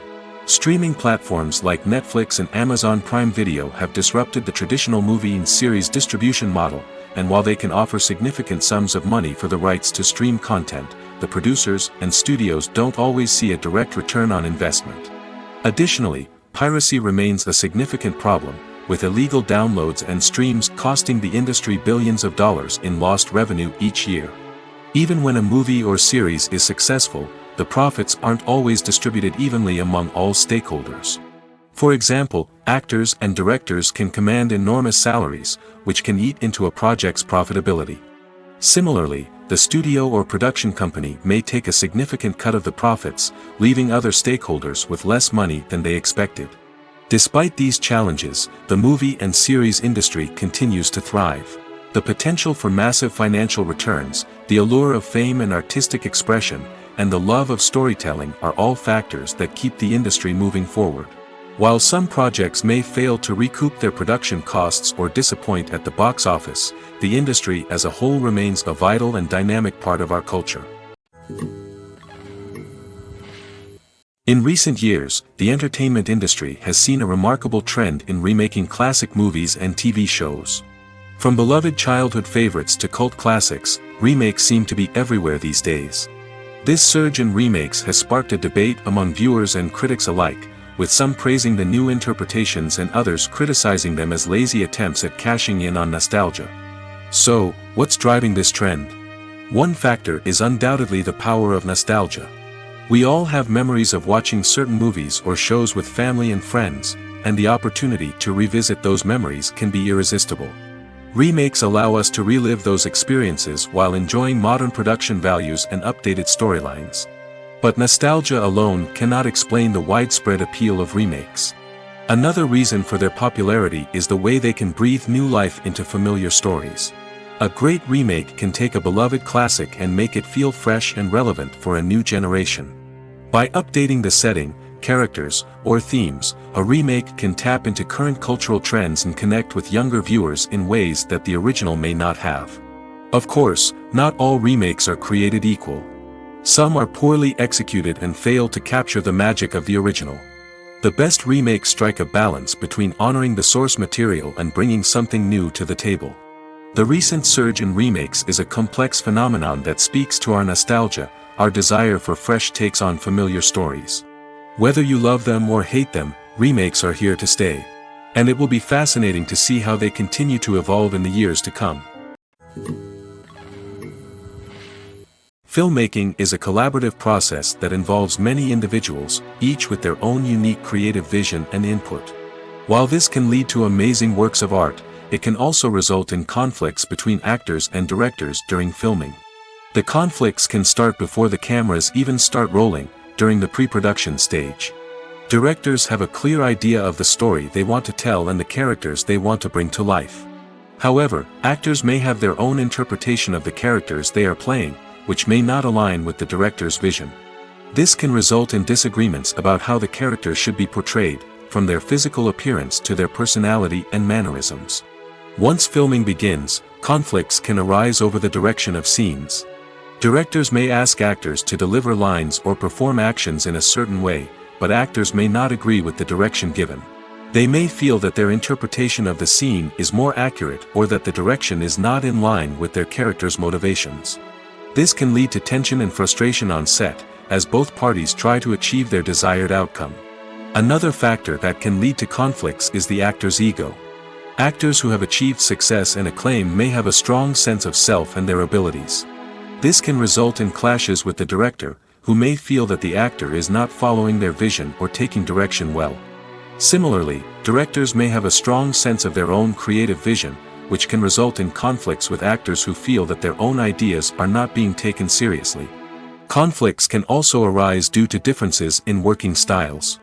Streaming platforms like Netflix and Amazon Prime Video have disrupted the traditional movie and series distribution model, and while they can offer significant sums of money for the rights to stream content, the producers and studios don't always see a direct return on investment. Additionally, piracy remains a significant problem, with illegal downloads and streams costing the industry billions of dollars in lost revenue each year. Even when a movie or series is successful, the profits aren't always distributed evenly among all stakeholders. For example, actors and directors can command enormous salaries, which can eat into a project's profitability. Similarly, the studio or production company may take a significant cut of the profits, leaving other stakeholders with less money than they expected. Despite these challenges, the movie and series industry continues to thrive. The potential for massive financial returns, the allure of fame and artistic expression, and the love of storytelling are all factors that keep the industry moving forward. While some projects may fail to recoup their production costs or disappoint at the box office, the industry as a whole remains a vital and dynamic part of our culture. In recent years, the entertainment industry has seen a remarkable trend in remaking classic movies and TV shows. From beloved childhood favorites to cult classics, remakes seem to be everywhere these days. This surge in remakes has sparked a debate among viewers and critics alike, with some praising the new interpretations and others criticizing them as lazy attempts at cashing in on nostalgia. So, what's driving this trend? One factor is undoubtedly the power of nostalgia. We all have memories of watching certain movies or shows with family and friends, and the opportunity to revisit those memories can be irresistible. Remakes allow us to relive those experiences while enjoying modern production values and updated storylines. But nostalgia alone cannot explain the widespread appeal of remakes. Another reason for their popularity is the way they can breathe new life into familiar stories. A great remake can take a beloved classic and make it feel fresh and relevant for a new generation. By updating the setting, characters, or themes, a remake can tap into current cultural trends and connect with younger viewers in ways that the original may not have. Of course, not all remakes are created equal. Some are poorly executed and fail to capture the magic of the original. The best remakes strike a balance between honoring the source material and bringing something new to the table. The recent surge in remakes is a complex phenomenon that speaks to our nostalgia, our desire for fresh takes on familiar stories. Whether you love them or hate them, remakes are here to stay. And it will be fascinating to see how they continue to evolve in the years to come. Filmmaking is a collaborative process that involves many individuals, each with their own unique creative vision and input. While this can lead to amazing works of art, it can also result in conflicts between actors and directors during filming. The conflicts can start before the cameras even start rolling, during the pre-production stage. Directors have a clear idea of the story they want to tell and the characters they want to bring to life. However, actors may have their own interpretation of the characters they are playing, which may not align with the director's vision. This can result in disagreements about how the characters should be portrayed, from their physical appearance to their personality and mannerisms. Once filming begins, conflicts can arise over the direction of scenes. Directors may ask actors to deliver lines or perform actions in a certain way, but actors may not agree with the direction given. They may feel that their interpretation of the scene is more accurate or that the direction is not in line with their character's motivations. This can lead to tension and frustration on set, as both parties try to achieve their desired outcome. Another factor that can lead to conflicts is the actor's ego. Actors who have achieved success and acclaim may have a strong sense of self and their abilities. This can result in clashes with the director, who may feel that the actor is not following their vision or taking direction well. Similarly, directors may have a strong sense of their own creative vision, which can result in conflicts with actors who feel that their own ideas are not being taken seriously. Conflicts can also arise due to differences in working styles.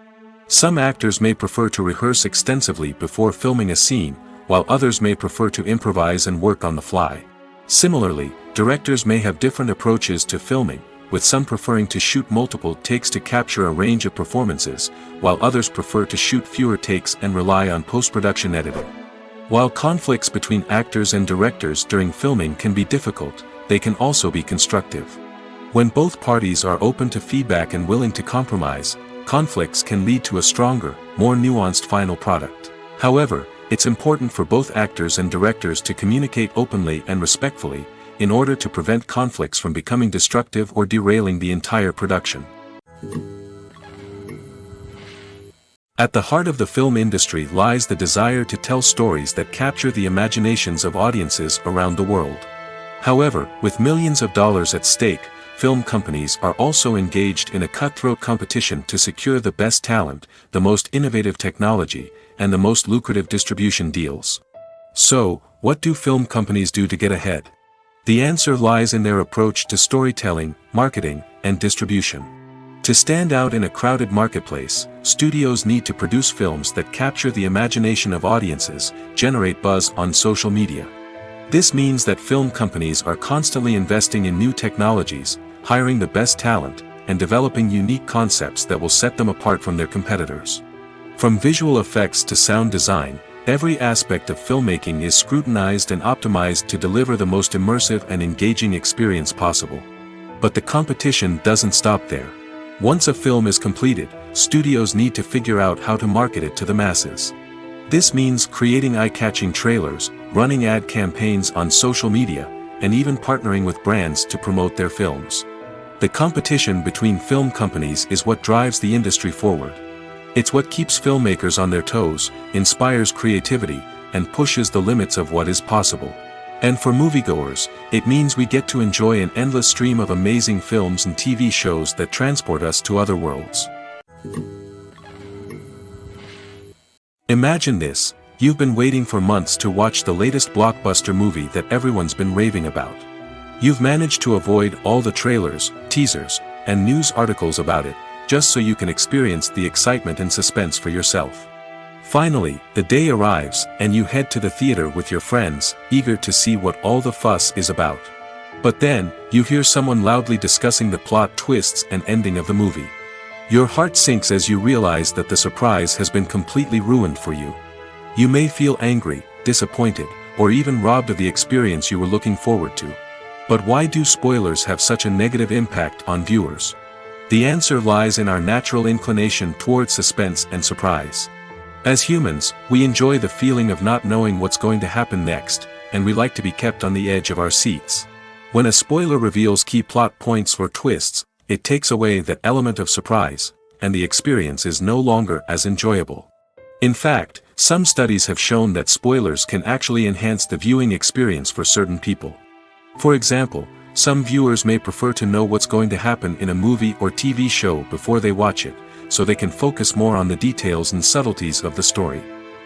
Some actors may prefer to rehearse extensively before filming a scene, while others may prefer to improvise and work on the fly. Similarly, directors may have different approaches to filming, with some preferring to shoot multiple takes to capture a range of performances, while others prefer to shoot fewer takes and rely on post-production editing. While conflicts between actors and directors during filming can be difficult, they can also be constructive. When both parties are open to feedback and willing to compromise, conflicts can lead to a stronger, more nuanced final product. However, it's important for both actors and directors to communicate openly and respectfully, in order to prevent conflicts from becoming destructive or derailing the entire production. At the heart of the film industry lies the desire to tell stories that capture the imaginations of audiences around the world. However, with millions of dollars at stake, film companies are also engaged in a cutthroat competition to secure the best talent, the most innovative technology, and the most lucrative distribution deals. So, what do film companies do to get ahead? The answer lies in their approach to storytelling, marketing, and distribution. To stand out in a crowded marketplace, studios need to produce films that capture the imagination of audiences, generate buzz on social media. This means that film companies are constantly investing in new technologies, hiring the best talent, and developing unique concepts that will set them apart from their competitors. From visual effects to sound design, every aspect of filmmaking is scrutinized and optimized to deliver the most immersive and engaging experience possible. But the competition doesn't stop there. Once a film is completed, studios need to figure out how to market it to the masses. This means creating eye-catching trailers, running ad campaigns on social media, and even partnering with brands to promote their films. The competition between film companies is what drives the industry forward. It's what keeps filmmakers on their toes, inspires creativity, and pushes the limits of what is possible. And for moviegoers, it means we get to enjoy an endless stream of amazing films and TV shows that transport us to other worlds. Imagine this: you've been waiting for months to watch the latest blockbuster movie that everyone's been raving about. You've managed to avoid all the trailers, teasers, and news articles about it, just so you can experience the excitement and suspense for yourself. Finally, the day arrives, and you head to the theater with your friends, eager to see what all the fuss is about. But then, you hear someone loudly discussing the plot twists and ending of the movie. Your heart sinks as you realize that the surprise has been completely ruined for you. You may feel angry, disappointed, or even robbed of the experience you were looking forward to. But why do spoilers have such a negative impact on viewers? The answer lies in our natural inclination toward suspense and surprise. As humans, we enjoy the feeling of not knowing what's going to happen next, and we like to be kept on the edge of our seats. When a spoiler reveals key plot points or twists, it takes away that element of surprise, and the experience is no longer as enjoyable. In fact, some studies have shown that spoilers can actually enhance the viewing experience for certain people. For example, some viewers may prefer to know what's going to happen in a movie or TV show before they watch it, so they can focus more on the details and subtleties of the story.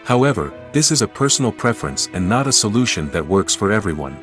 However, this is a personal preference and not a solution that works for everyone.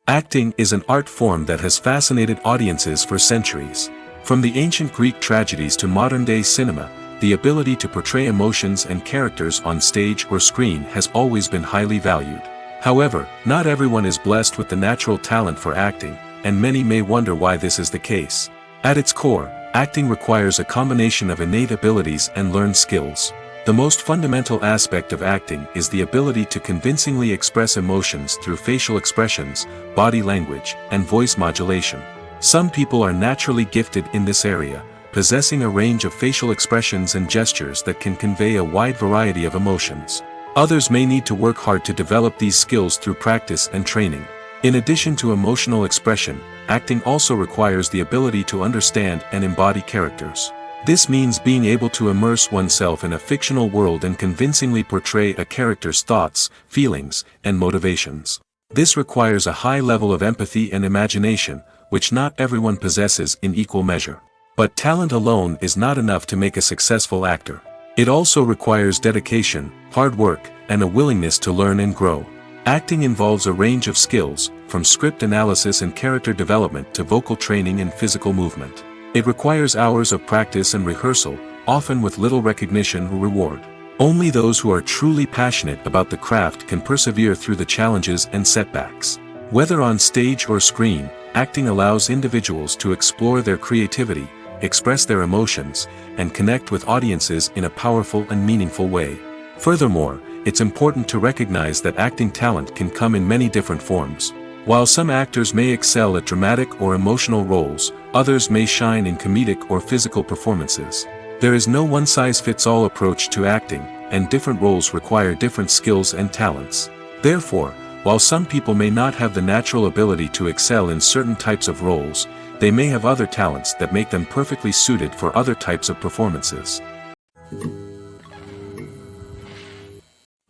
Acting is an art form that has fascinated audiences for centuries. From the ancient Greek tragedies to modern-day cinema, the ability to portray emotions and characters on stage or screen has always been highly valued. However, not everyone is blessed with the natural talent for acting, and many may wonder why this is the case. At its core, acting requires a combination of innate abilities and learned skills. The most fundamental aspect of acting is the ability to convincingly express emotions through facial expressions, body language, and voice modulation. Some people are naturally gifted in this area, possessing a range of facial expressions and gestures that can convey a wide variety of emotions. Others may need to work hard to develop these skills through practice and training. In addition to emotional expression, acting also requires the ability to understand and embody characters. This means being able to immerse oneself in a fictional world and convincingly portray a character's thoughts, feelings, and motivations. This requires a high level of empathy and imagination, which not everyone possesses in equal measure. But talent alone is not enough to make a successful actor. It also requires dedication, hard work, and a willingness to learn and grow. Acting involves a range of skills, from script analysis and character development to vocal training and physical movement. It requires hours of practice and rehearsal, often with little recognition or reward. Only those who are truly passionate about the craft can persevere through the challenges and setbacks. Whether on stage or screen, acting allows individuals to explore their creativity, express their emotions, and connect with audiences in a powerful and meaningful way. Furthermore, it's important to recognize that acting talent can come in many different forms. While some actors may excel at dramatic or emotional roles, others may shine in comedic or physical performances. There is no one-size-fits-all approach to acting, and different roles require different skills and talents. Therefore, while some people may not have the natural ability to excel in certain types of roles, they may have other talents that make them perfectly suited for other types of performances.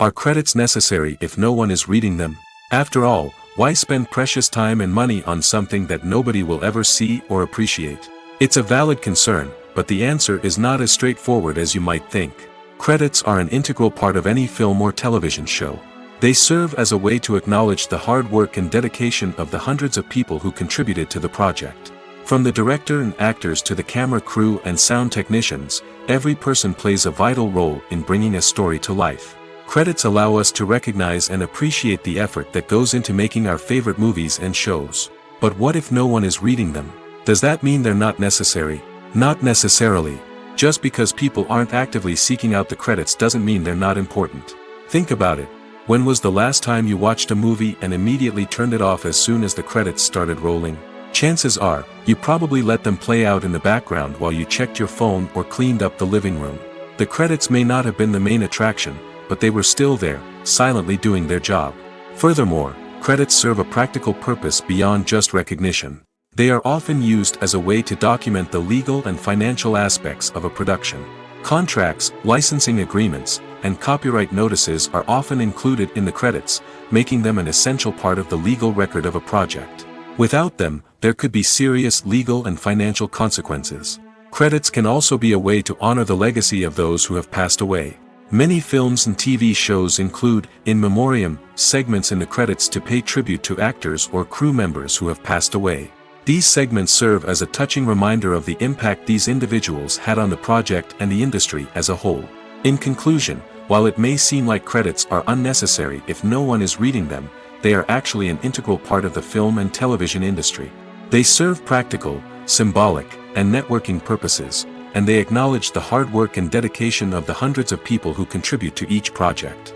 Are credits necessary if no one is reading them? After all, why spend precious time and money on something that nobody will ever see or appreciate? It's a valid concern, but the answer is not as straightforward as you might think. Credits are an integral part of any film or television show. They serve as a way to acknowledge the hard work and dedication of the hundreds of people who contributed to the project. From the director and actors to the camera crew and sound technicians, every person plays a vital role in bringing a story to life. Credits allow us to recognize and appreciate the effort that goes into making our favorite movies and shows. But what if no one is reading them? Does that mean they're not necessary? Not necessarily. Just because people aren't actively seeking out the credits doesn't mean they're not important. Think about it. When was the last time you watched a movie and immediately turned it off as soon as the credits started rolling? Chances are, you probably let them play out in the background while you checked your phone or cleaned up the living room. The credits may not have been the main attraction, but they were still there, silently doing their job. Furthermore, credits serve a practical purpose beyond just recognition. They are often used as a way to document the legal and financial aspects of a production. Contracts, licensing agreements, and copyright notices are often included in the credits, making them an essential part of the legal record of a project. Without them, there could be serious legal and financial consequences. Credits can also be a way to honor the legacy of those who have passed away. Many films and TV shows include, in memoriam, segments in the credits to pay tribute to actors or crew members who have passed away. These segments serve as a touching reminder of the impact these individuals had on the project and the industry as a whole. In conclusion, while it may seem like credits are unnecessary if no one is reading them, they are actually an integral part of the film and television industry. They serve practical, symbolic, and networking purposes, and they acknowledge the hard work and dedication of the hundreds of people who contribute to each project.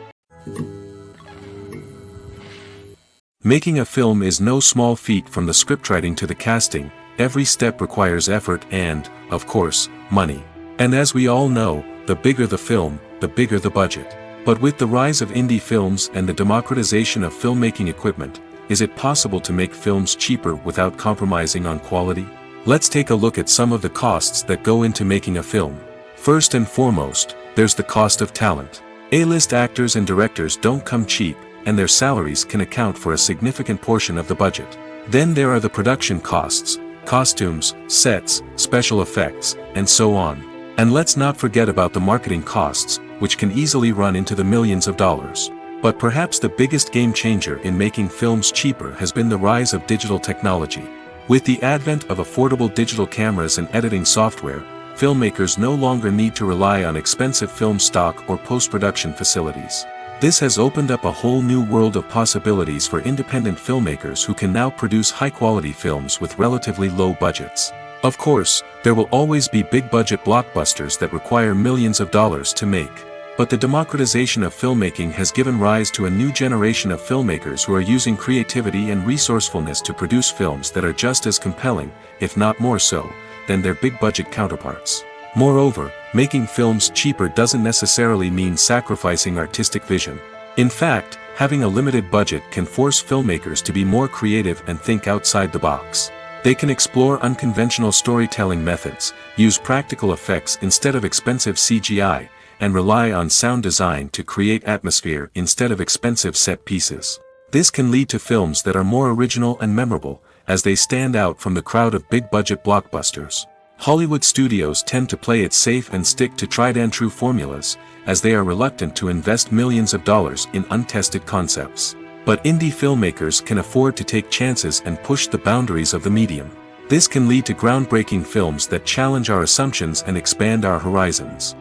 Making a film is no small feat. From the scriptwriting to the casting, every step requires effort and, of course, money. And as we all know, the bigger the film, the bigger the budget. But with the rise of indie films and the democratization of filmmaking equipment, is it possible to make films cheaper without compromising on quality? Let's take a look at some of the costs that go into making a film. First and foremost, there's the cost of talent. A-list actors and directors don't come cheap, and their salaries can account for a significant portion of the budget. Then there are the production costs, costumes, sets, special effects, and so on. And let's not forget about the marketing costs, which can easily run into the millions of dollars. But perhaps the biggest game changer in making films cheaper has been the rise of digital technology. With the advent of affordable digital cameras and editing software, filmmakers no longer need to rely on expensive film stock or post-production facilities. This has opened up a whole new world of possibilities for independent filmmakers who can now produce high-quality films with relatively low budgets. Of course, there will always be big-budget blockbusters that require millions of dollars to make. But the democratization of filmmaking has given rise to a new generation of filmmakers who are using creativity and resourcefulness to produce films that are just as compelling, if not more so, than their big-budget counterparts. Moreover, making films cheaper doesn't necessarily mean sacrificing artistic vision. In fact, having a limited budget can force filmmakers to be more creative and think outside the box. They can explore unconventional storytelling methods, use practical effects instead of expensive CGI, and rely on sound design to create atmosphere instead of expensive set pieces. This can lead to films that are more original and memorable, as they stand out from the crowd of big-budget blockbusters. Hollywood studios tend to play it safe and stick to tried-and-true formulas, as they are reluctant to invest millions of dollars in untested concepts. But indie filmmakers can afford to take chances and push the boundaries of the medium. This can lead to groundbreaking films that challenge our assumptions and expand our horizons.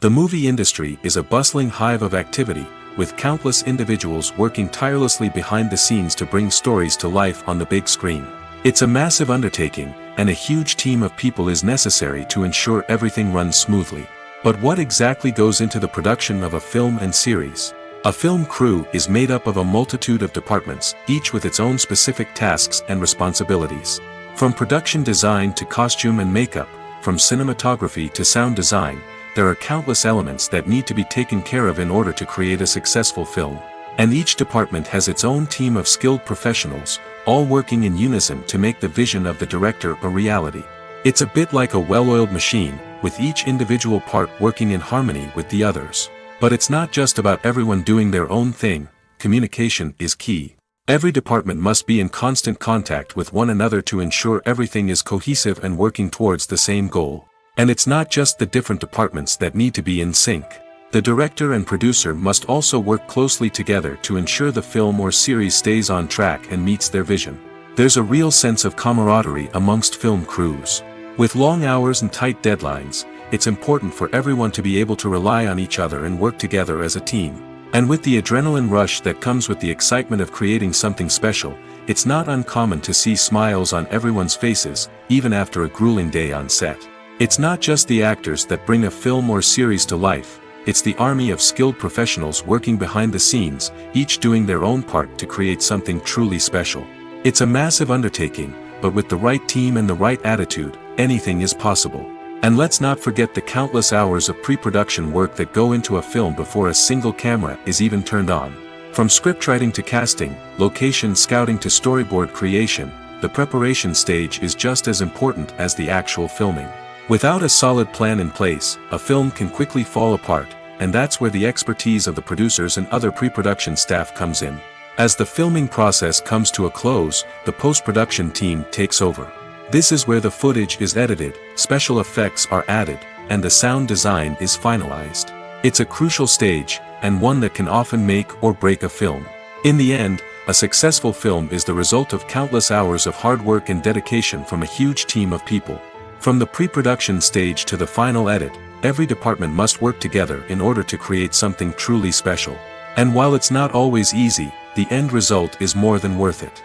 The movie industry is a bustling hive of activity, with countless individuals working tirelessly behind the scenes to bring stories to life on the big screen. It's a massive undertaking, and a huge team of people is necessary to ensure everything runs smoothly. But what exactly goes into the production of a film and series? A film crew is made up of a multitude of departments, each with its own specific tasks and responsibilities. From production design to costume and makeup, from cinematography to sound design, there are countless elements that need to be taken care of in order to create a successful film. And each department has its own team of skilled professionals, all working in unison to make the vision of the director a reality. It's a bit like a well-oiled machine, with each individual part working in harmony with the others. But it's not just about everyone doing their own thing. Communication is key. Every department must be in constant contact with one another to ensure everything is cohesive and working towards the same goal. And it's not just the different departments that need to be in sync. The director and producer must also work closely together to ensure the film or series stays on track and meets their vision. There's a real sense of camaraderie amongst film crews. With long hours and tight deadlines, it's important for everyone to be able to rely on each other and work together as a team. And with the adrenaline rush that comes with the excitement of creating something special, it's not uncommon to see smiles on everyone's faces, even after a grueling day on set. It's not just the actors that bring a film or series to life, it's the army of skilled professionals working behind the scenes, each doing their own part to create something truly special. It's a massive undertaking, but with the right team and the right attitude, anything is possible. And let's not forget the countless hours of pre-production work that go into a film before a single camera is even turned on. From scriptwriting to casting, location scouting to storyboard creation, the preparation stage is just as important as the actual filming. Without a solid plan in place, a film can quickly fall apart, and that's where the expertise of the producers and other pre-production staff comes in. As the filming process comes to a close, the post-production team takes over. This is where the footage is edited, special effects are added, and the sound design is finalized. It's a crucial stage, and one that can often make or break a film. In the end, a successful film is the result of countless hours of hard work and dedication from a huge team of people. From the pre-production stage to the final edit, every department must work together in order to create something truly special. And while it's not always easy, the end result is more than worth it.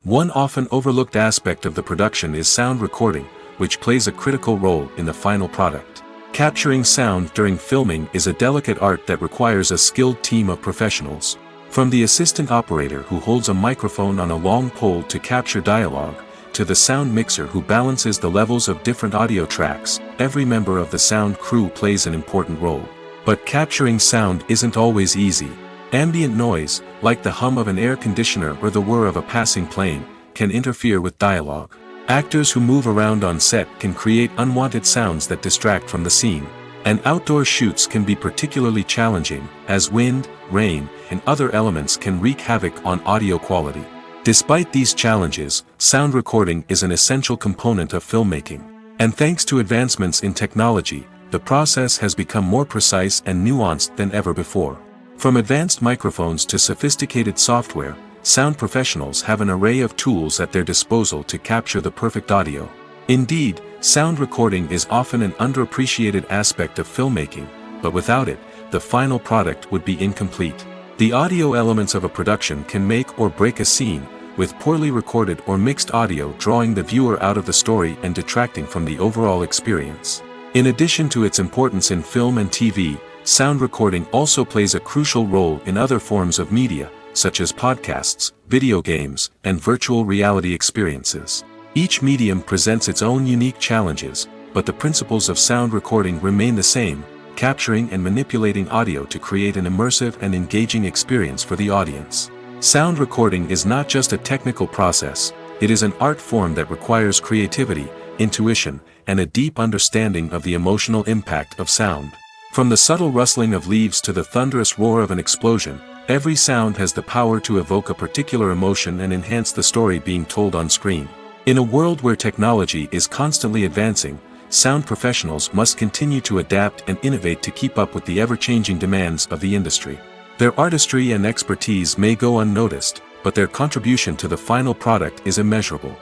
One often overlooked aspect of the production is sound recording, which plays a critical role in the final product. Capturing sound during filming is a delicate art that requires a skilled team of professionals. From the assistant operator who holds a microphone on a long pole to capture dialogue, to the sound mixer who balances the levels of different audio tracks, every member of the sound crew plays an important role. But capturing sound isn't always easy. Ambient noise, like the hum of an air conditioner or the whir of a passing plane, can interfere with dialogue. Actors who move around on set can create unwanted sounds that distract from the scene. And outdoor shoots can be particularly challenging, as wind, rain, and other elements can wreak havoc on audio quality. Despite these challenges, sound recording is an essential component of filmmaking. And thanks to advancements in technology, the process has become more precise and nuanced than ever before. From advanced microphones to sophisticated software, sound professionals have an array of tools at their disposal to capture the perfect audio. Indeed, sound recording is often an underappreciated aspect of filmmaking, but without it, the final product would be incomplete. The audio elements of a production can make or break a scene, with poorly recorded or mixed audio drawing the viewer out of the story and detracting from the overall experience. In addition to its importance in film and TV, sound recording also plays a crucial role in other forms of media, such as podcasts, video games, and virtual reality experiences. Each medium presents its own unique challenges, but the principles of sound recording remain the same, capturing and manipulating audio to create an immersive and engaging experience for the audience. Sound recording is not just a technical process, it is an art form that requires creativity, intuition, and a deep understanding of the emotional impact of sound. From the subtle rustling of leaves to the thunderous roar of an explosion, every sound has the power to evoke a particular emotion and enhance the story being told on screen. In a world where technology is constantly advancing, sound professionals must continue to adapt and innovate to keep up with the ever-changing demands of the industry. Their artistry and expertise may go unnoticed, but their contribution to the final product is immeasurable.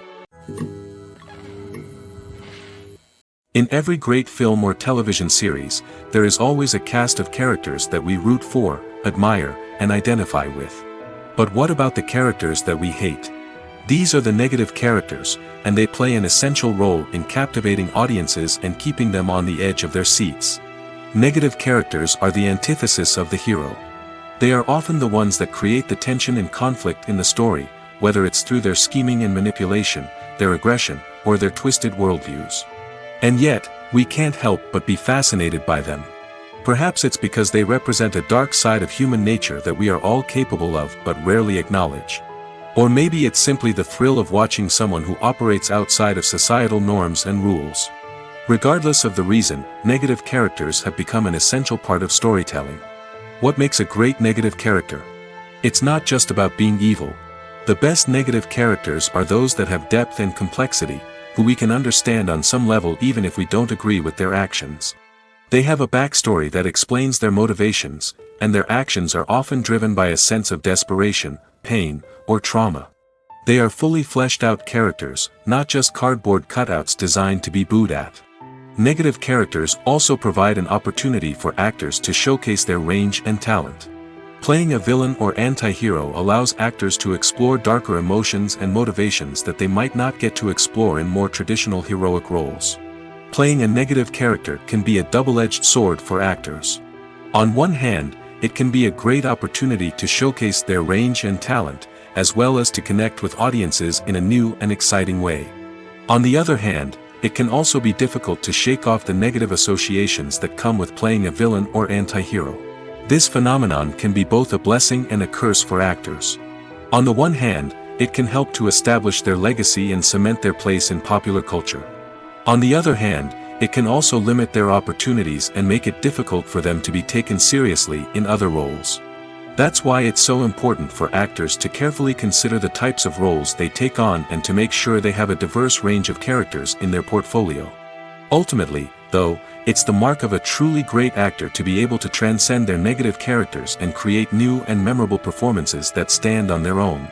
In every great film or television series, there is always a cast of characters that we root for, admire, and identify with. But what about the characters that we hate? These are the negative characters, and they play an essential role in captivating audiences and keeping them on the edge of their seats. Negative characters are the antithesis of the hero. They are often the ones that create the tension and conflict in the story, whether it's through their scheming and manipulation, their aggression, or their twisted worldviews. And yet, we can't help but be fascinated by them. Perhaps it's because they represent a dark side of human nature that we are all capable of but rarely acknowledge. Or maybe it's simply the thrill of watching someone who operates outside of societal norms and rules. Regardless of the reason, negative characters have become an essential part of storytelling. What makes a great negative character? It's not just about being evil. The best negative characters are those that have depth and complexity, who we can understand on some level even if we don't agree with their actions. They have a backstory that explains their motivations, and their actions are often driven by a sense of desperation, pain, or trauma. They are fully fleshed out characters, not just cardboard cutouts designed to be booed at. Negative characters also provide an opportunity for actors to showcase their range and talent. Playing a villain or anti-hero allows actors to explore darker emotions and motivations that they might not get to explore in more traditional heroic roles. Playing a negative character can be a double-edged sword for actors. On one hand, it can be a great opportunity to showcase their range and talent, as well as to connect with audiences in a new and exciting way. On the other hand, it can also be difficult to shake off the negative associations that come with playing a villain or anti-hero. This phenomenon can be both a blessing and a curse for actors. On the one hand, it can help to establish their legacy and cement their place in popular culture. On the other hand, it can also limit their opportunities and make it difficult for them to be taken seriously in other roles. That's why it's so important for actors to carefully consider the types of roles they take on and to make sure they have a diverse range of characters in their portfolio. Ultimately, though, it's the mark of a truly great actor to be able to transcend their negative characters and create new and memorable performances that stand on their own.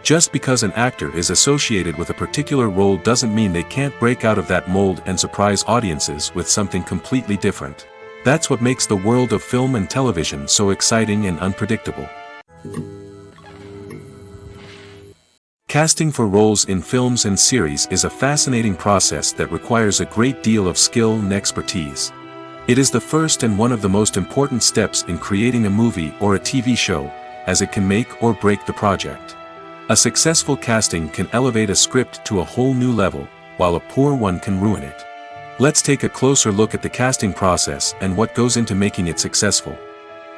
Just because an actor is associated with a particular role doesn't mean they can't break out of that mold and surprise audiences with something completely different. That's what makes the world of film and television so exciting and unpredictable. Casting for roles in films and series is a fascinating process that requires a great deal of skill and expertise. It is the first and one of the most important steps in creating a movie or a TV show, as it can make or break the project. A successful casting can elevate a script to a whole new level, while a poor one can ruin it. Let's take a closer look at the casting process and what goes into making it successful.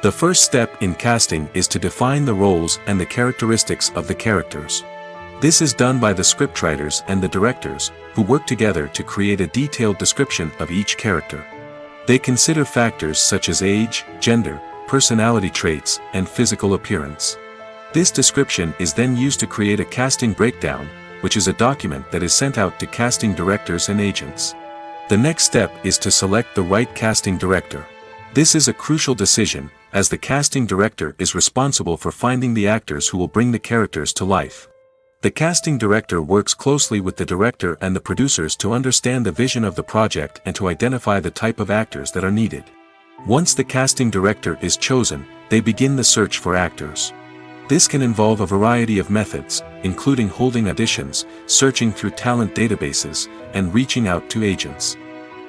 The first step in casting is to define the roles and the characteristics of the characters. This is done by the scriptwriters and the directors, who work together to create a detailed description of each character. They consider factors such as age, gender, personality traits, and physical appearance. This description is then used to create a casting breakdown, which is a document that is sent out to casting directors and agents. The next step is to select the right casting director. This is a crucial decision, as the casting director is responsible for finding the actors who will bring the characters to life. The casting director works closely with the director and the producers to understand the vision of the project and to identify the type of actors that are needed. Once the casting director is chosen, they begin the search for actors. This can involve a variety of methods, including holding auditions, searching through talent databases, and reaching out to agents.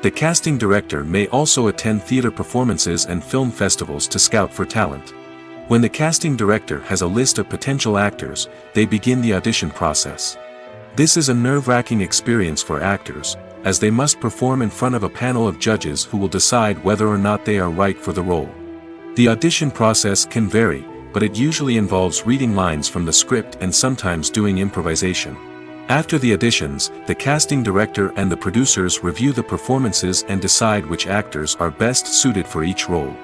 The casting director may also attend theater performances and film festivals to scout for talent. When the casting director has a list of potential actors, they begin the audition process. This is a nerve-wracking experience for actors, as they must perform in front of a panel of judges who will decide whether or not they are right for the role. The audition process can vary, but it usually involves reading lines from the script and sometimes doing improvisation. After the auditions, the casting director and the producers review the performances and decide which actors are best suited for each role.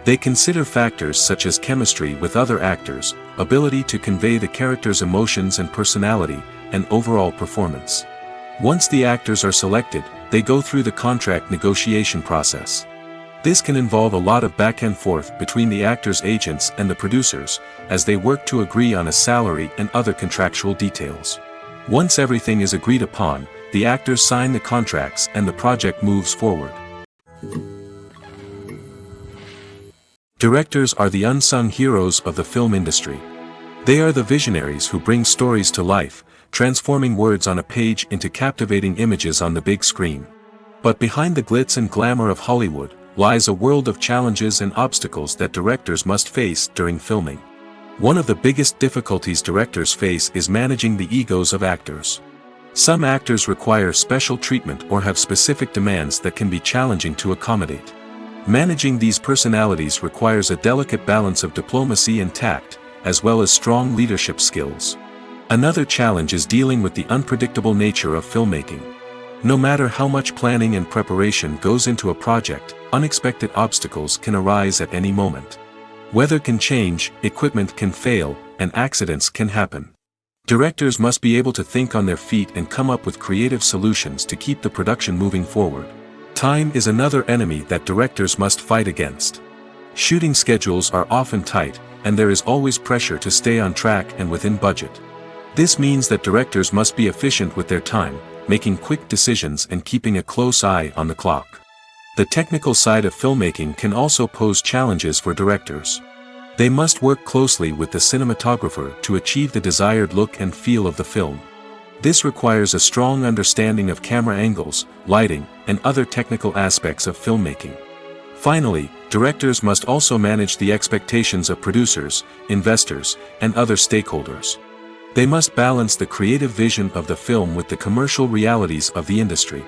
They consider factors such as chemistry with other actors, ability to convey the character's emotions and personality, and overall performance. Once the actors are selected, they go through the contract negotiation process. This can involve a lot of back and forth between the actors' agents and the producers, as they work to agree on a salary and other contractual details. Once everything is agreed upon, the actors sign the contracts and the project moves forward. Directors are the unsung heroes of the film industry. They are the visionaries who bring stories to life, transforming words on a page into captivating images on the big screen. But behind the glitz and glamour of Hollywood, lies a world of challenges and obstacles that directors must face during filming. One of the biggest difficulties directors face is managing the egos of actors. Some actors require special treatment or have specific demands that can be challenging to accommodate. Managing these personalities requires a delicate balance of diplomacy and tact, as well as strong leadership skills. Another challenge is dealing with the unpredictable nature of filmmaking. No matter how much planning and preparation goes into a project, unexpected obstacles can arise at any moment. Weather can change, equipment can fail, and accidents can happen. Directors must be able to think on their feet and come up with creative solutions to keep the production moving forward. Time is another enemy that directors must fight against. Shooting schedules are often tight, and there is always pressure to stay on track and within budget. This means that directors must be efficient with their time, making quick decisions and keeping a close eye on the clock. The technical side of filmmaking can also pose challenges for directors. They must work closely with the cinematographer to achieve the desired look and feel of the film. This requires a strong understanding of camera angles, lighting, and other technical aspects of filmmaking. Finally, directors must also manage the expectations of producers, investors, and other stakeholders. They must balance the creative vision of the film with the commercial realities of the industry.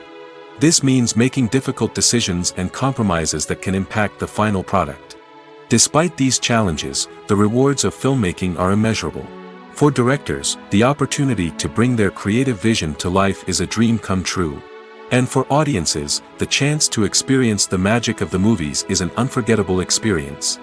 This means making difficult decisions and compromises that can impact the final product. Despite these challenges, the rewards of filmmaking are immeasurable. For directors, the opportunity to bring their creative vision to life is a dream come true. And for audiences, the chance to experience the magic of the movies is an unforgettable experience.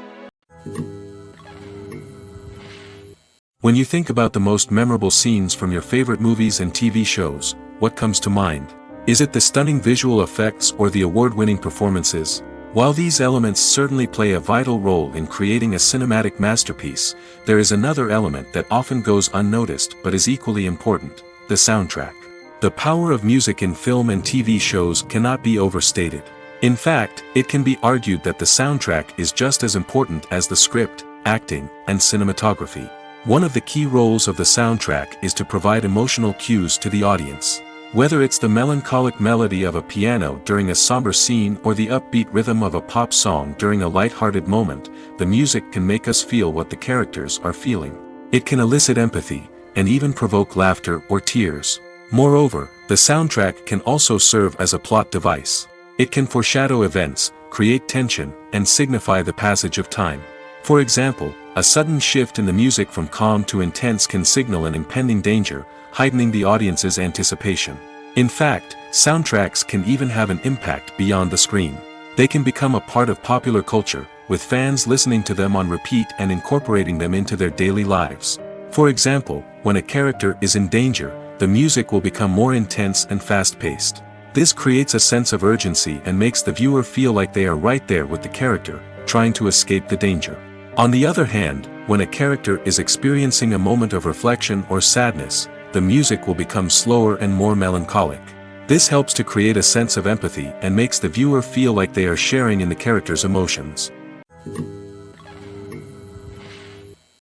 When you think about the most memorable scenes from your favorite movies and TV shows, what comes to mind? Is it the stunning visual effects or the award-winning performances? While these elements certainly play a vital role in creating a cinematic masterpiece, there is another element that often goes unnoticed but is equally important: the soundtrack. The power of music in film and TV shows cannot be overstated. In fact, it can be argued that the soundtrack is just as important as the script, acting, and cinematography. One of the key roles of the soundtrack is to provide emotional cues to the audience. Whether it's the melancholic melody of a piano during a somber scene or the upbeat rhythm of a pop song during a light-hearted moment, the music can make us feel what the characters are feeling. It can elicit empathy, and even provoke laughter or tears. Moreover, the soundtrack can also serve as a plot device. It can foreshadow events, create tension, and signify the passage of time. For example, a sudden shift in the music from calm to intense can signal an impending danger, heightening the audience's anticipation. In fact, soundtracks can even have an impact beyond the screen. They can become a part of popular culture, with fans listening to them on repeat and incorporating them into their daily lives. For example, when a character is in danger, the music will become more intense and fast-paced. This creates a sense of urgency and makes the viewer feel like they are right there with the character, trying to escape the danger. On the other hand, when a character is experiencing a moment of reflection or sadness, the music will become slower and more melancholic. This helps to create a sense of empathy and makes the viewer feel like they are sharing in the character's emotions.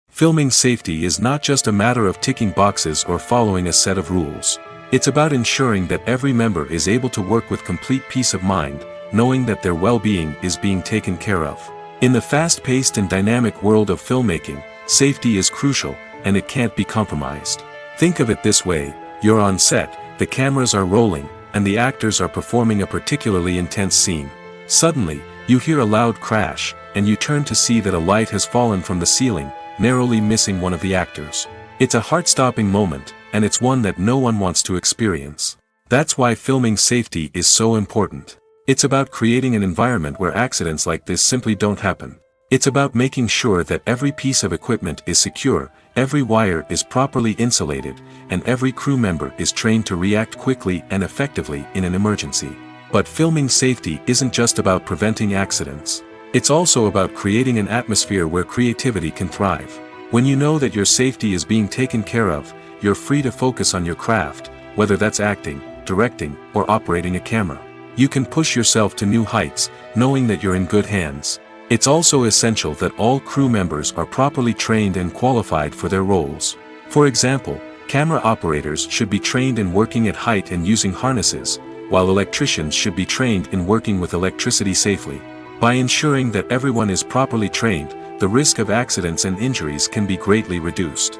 Filming safety is not just a matter of ticking boxes or following a set of rules. It's about ensuring that every member is able to work with complete peace of mind, knowing that their well-being is being taken care of. In the fast-paced and dynamic world of filmmaking, safety is crucial, and it can't be compromised. Think of it this way: you're on set, the cameras are rolling, and the actors are performing a particularly intense scene. Suddenly, you hear a loud crash, and you turn to see that a light has fallen from the ceiling, narrowly missing one of the actors. It's a heart-stopping moment, and it's one that no one wants to experience. That's why filming safety is so important. It's about creating an environment where accidents like this simply don't happen. It's about making sure that every piece of equipment is secure, every wire is properly insulated, and every crew member is trained to react quickly and effectively in an emergency. But filming safety isn't just about preventing accidents. It's also about creating an atmosphere where creativity can thrive. When you know that your safety is being taken care of, you're free to focus on your craft, whether that's acting, directing, or operating a camera. You can push yourself to new heights, knowing that you're in good hands. It's also essential that all crew members are properly trained and qualified for their roles. For example, camera operators should be trained in working at height and using harnesses, while electricians should be trained in working with electricity safely. By ensuring that everyone is properly trained, the risk of accidents and injuries can be greatly reduced.